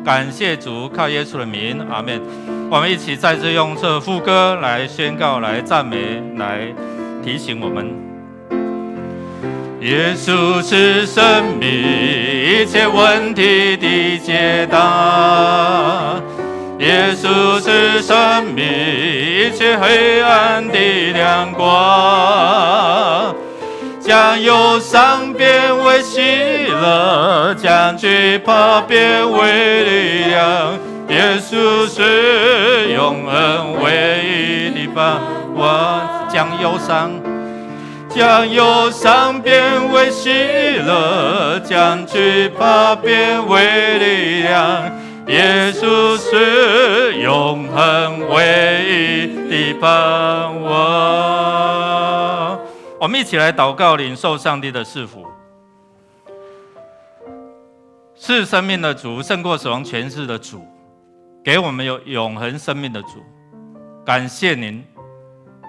A: 感谢主，靠耶稣的名，阿们。我们一起再次用这副歌来宣告，来赞美，来提醒我们。耶稣是生命，一切问题的解答。耶稣是生命，一切黑暗的亮光。将忧伤变为喜乐，将惧怕变为力量。耶稣是永恒唯一的盼望。将忧伤变为喜乐，将惧怕变为力量。耶稣是永恒唯一的盼望。我们一起来祷告，领受上帝的赐福。是生命的主，胜过死亡权势的主，给我们有永恒生命的主。感谢您，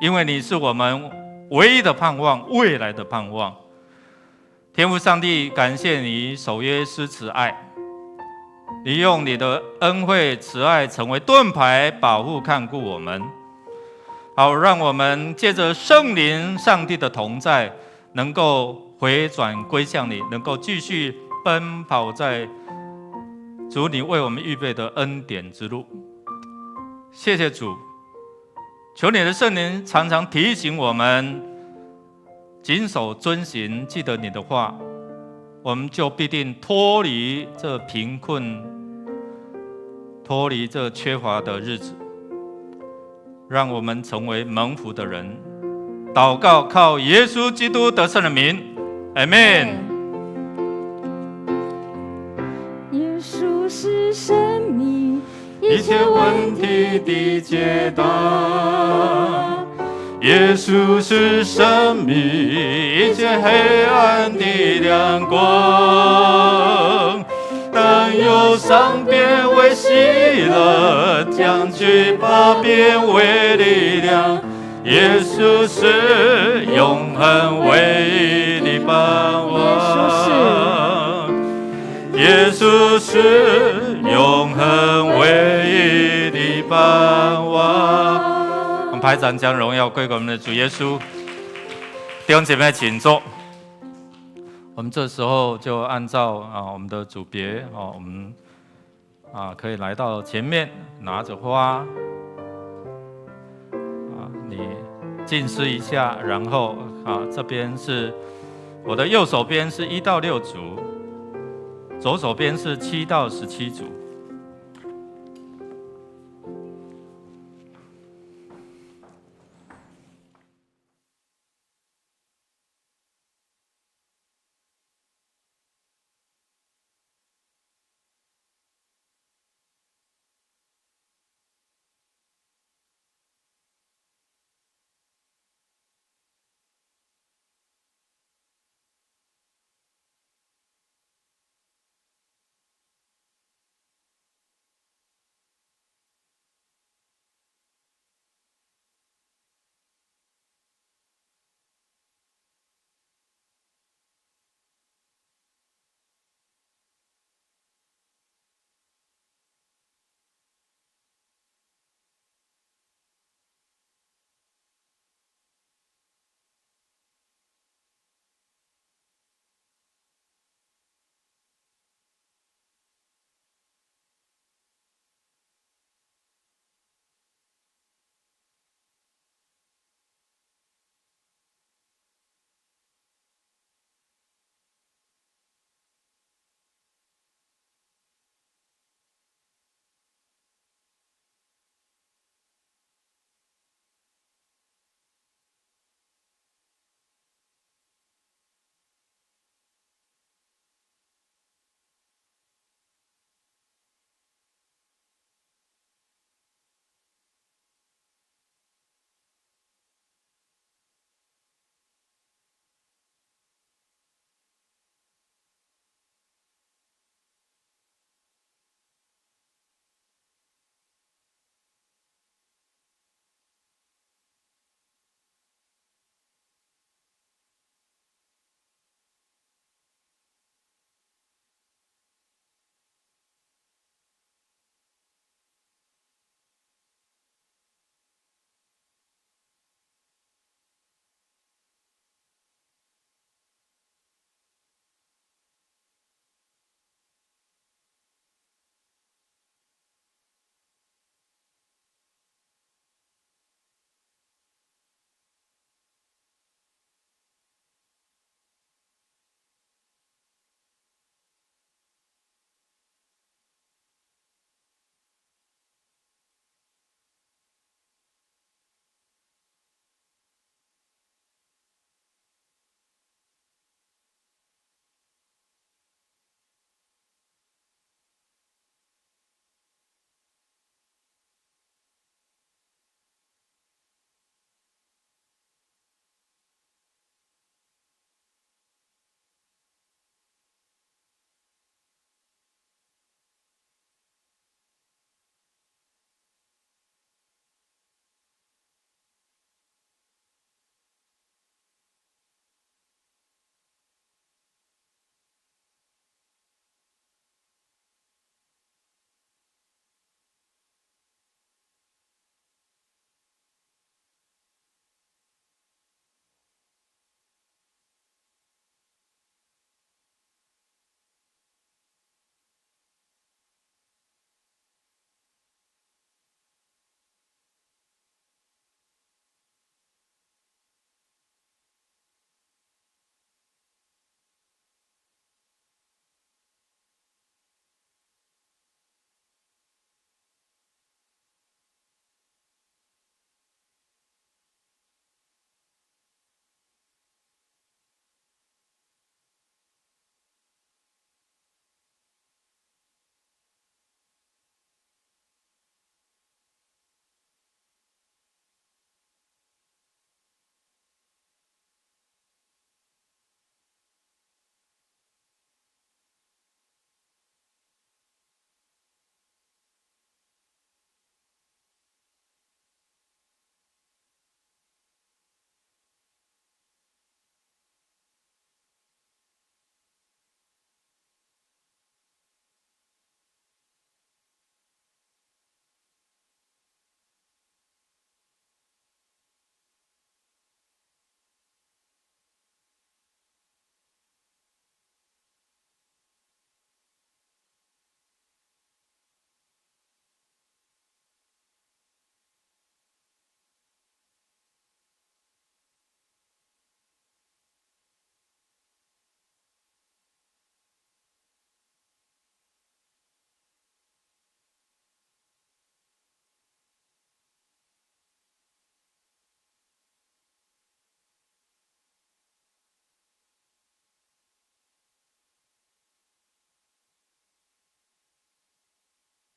A: 因为你是我们唯一的盼望，未来的盼望。天父上帝，感谢你守约施慈爱，你用你的恩惠慈爱成为盾牌，保护看顾我们。好，让我们借着圣灵上帝的同在，能够回转归向你，能够继续奔跑在主你为我们预备的恩典之路。谢谢主，求你的圣灵常常提醒我们，谨守遵行，记得你的话，我们就必定脱离这贫困，脱离这缺乏的日子。让我们成为蒙福的人。祷告靠耶稣基督得胜的名，阿们。
B: 耶稣是生命，
A: 一切问题的解答。耶稣是生命，一切黑暗的亮光。当忧伤变为喜乐，将惧怕变为力量。耶稣是永恒唯一的盼望。耶稣是永恒唯一的盼望。我们排长将荣耀归给我们的主耶稣。弟兄姐妹，请坐。我们这时候就按照我们的组别我们可以来到前面，拿着花你静思一下，然后这边是我的右手边是1到6组，左手边是7到17组。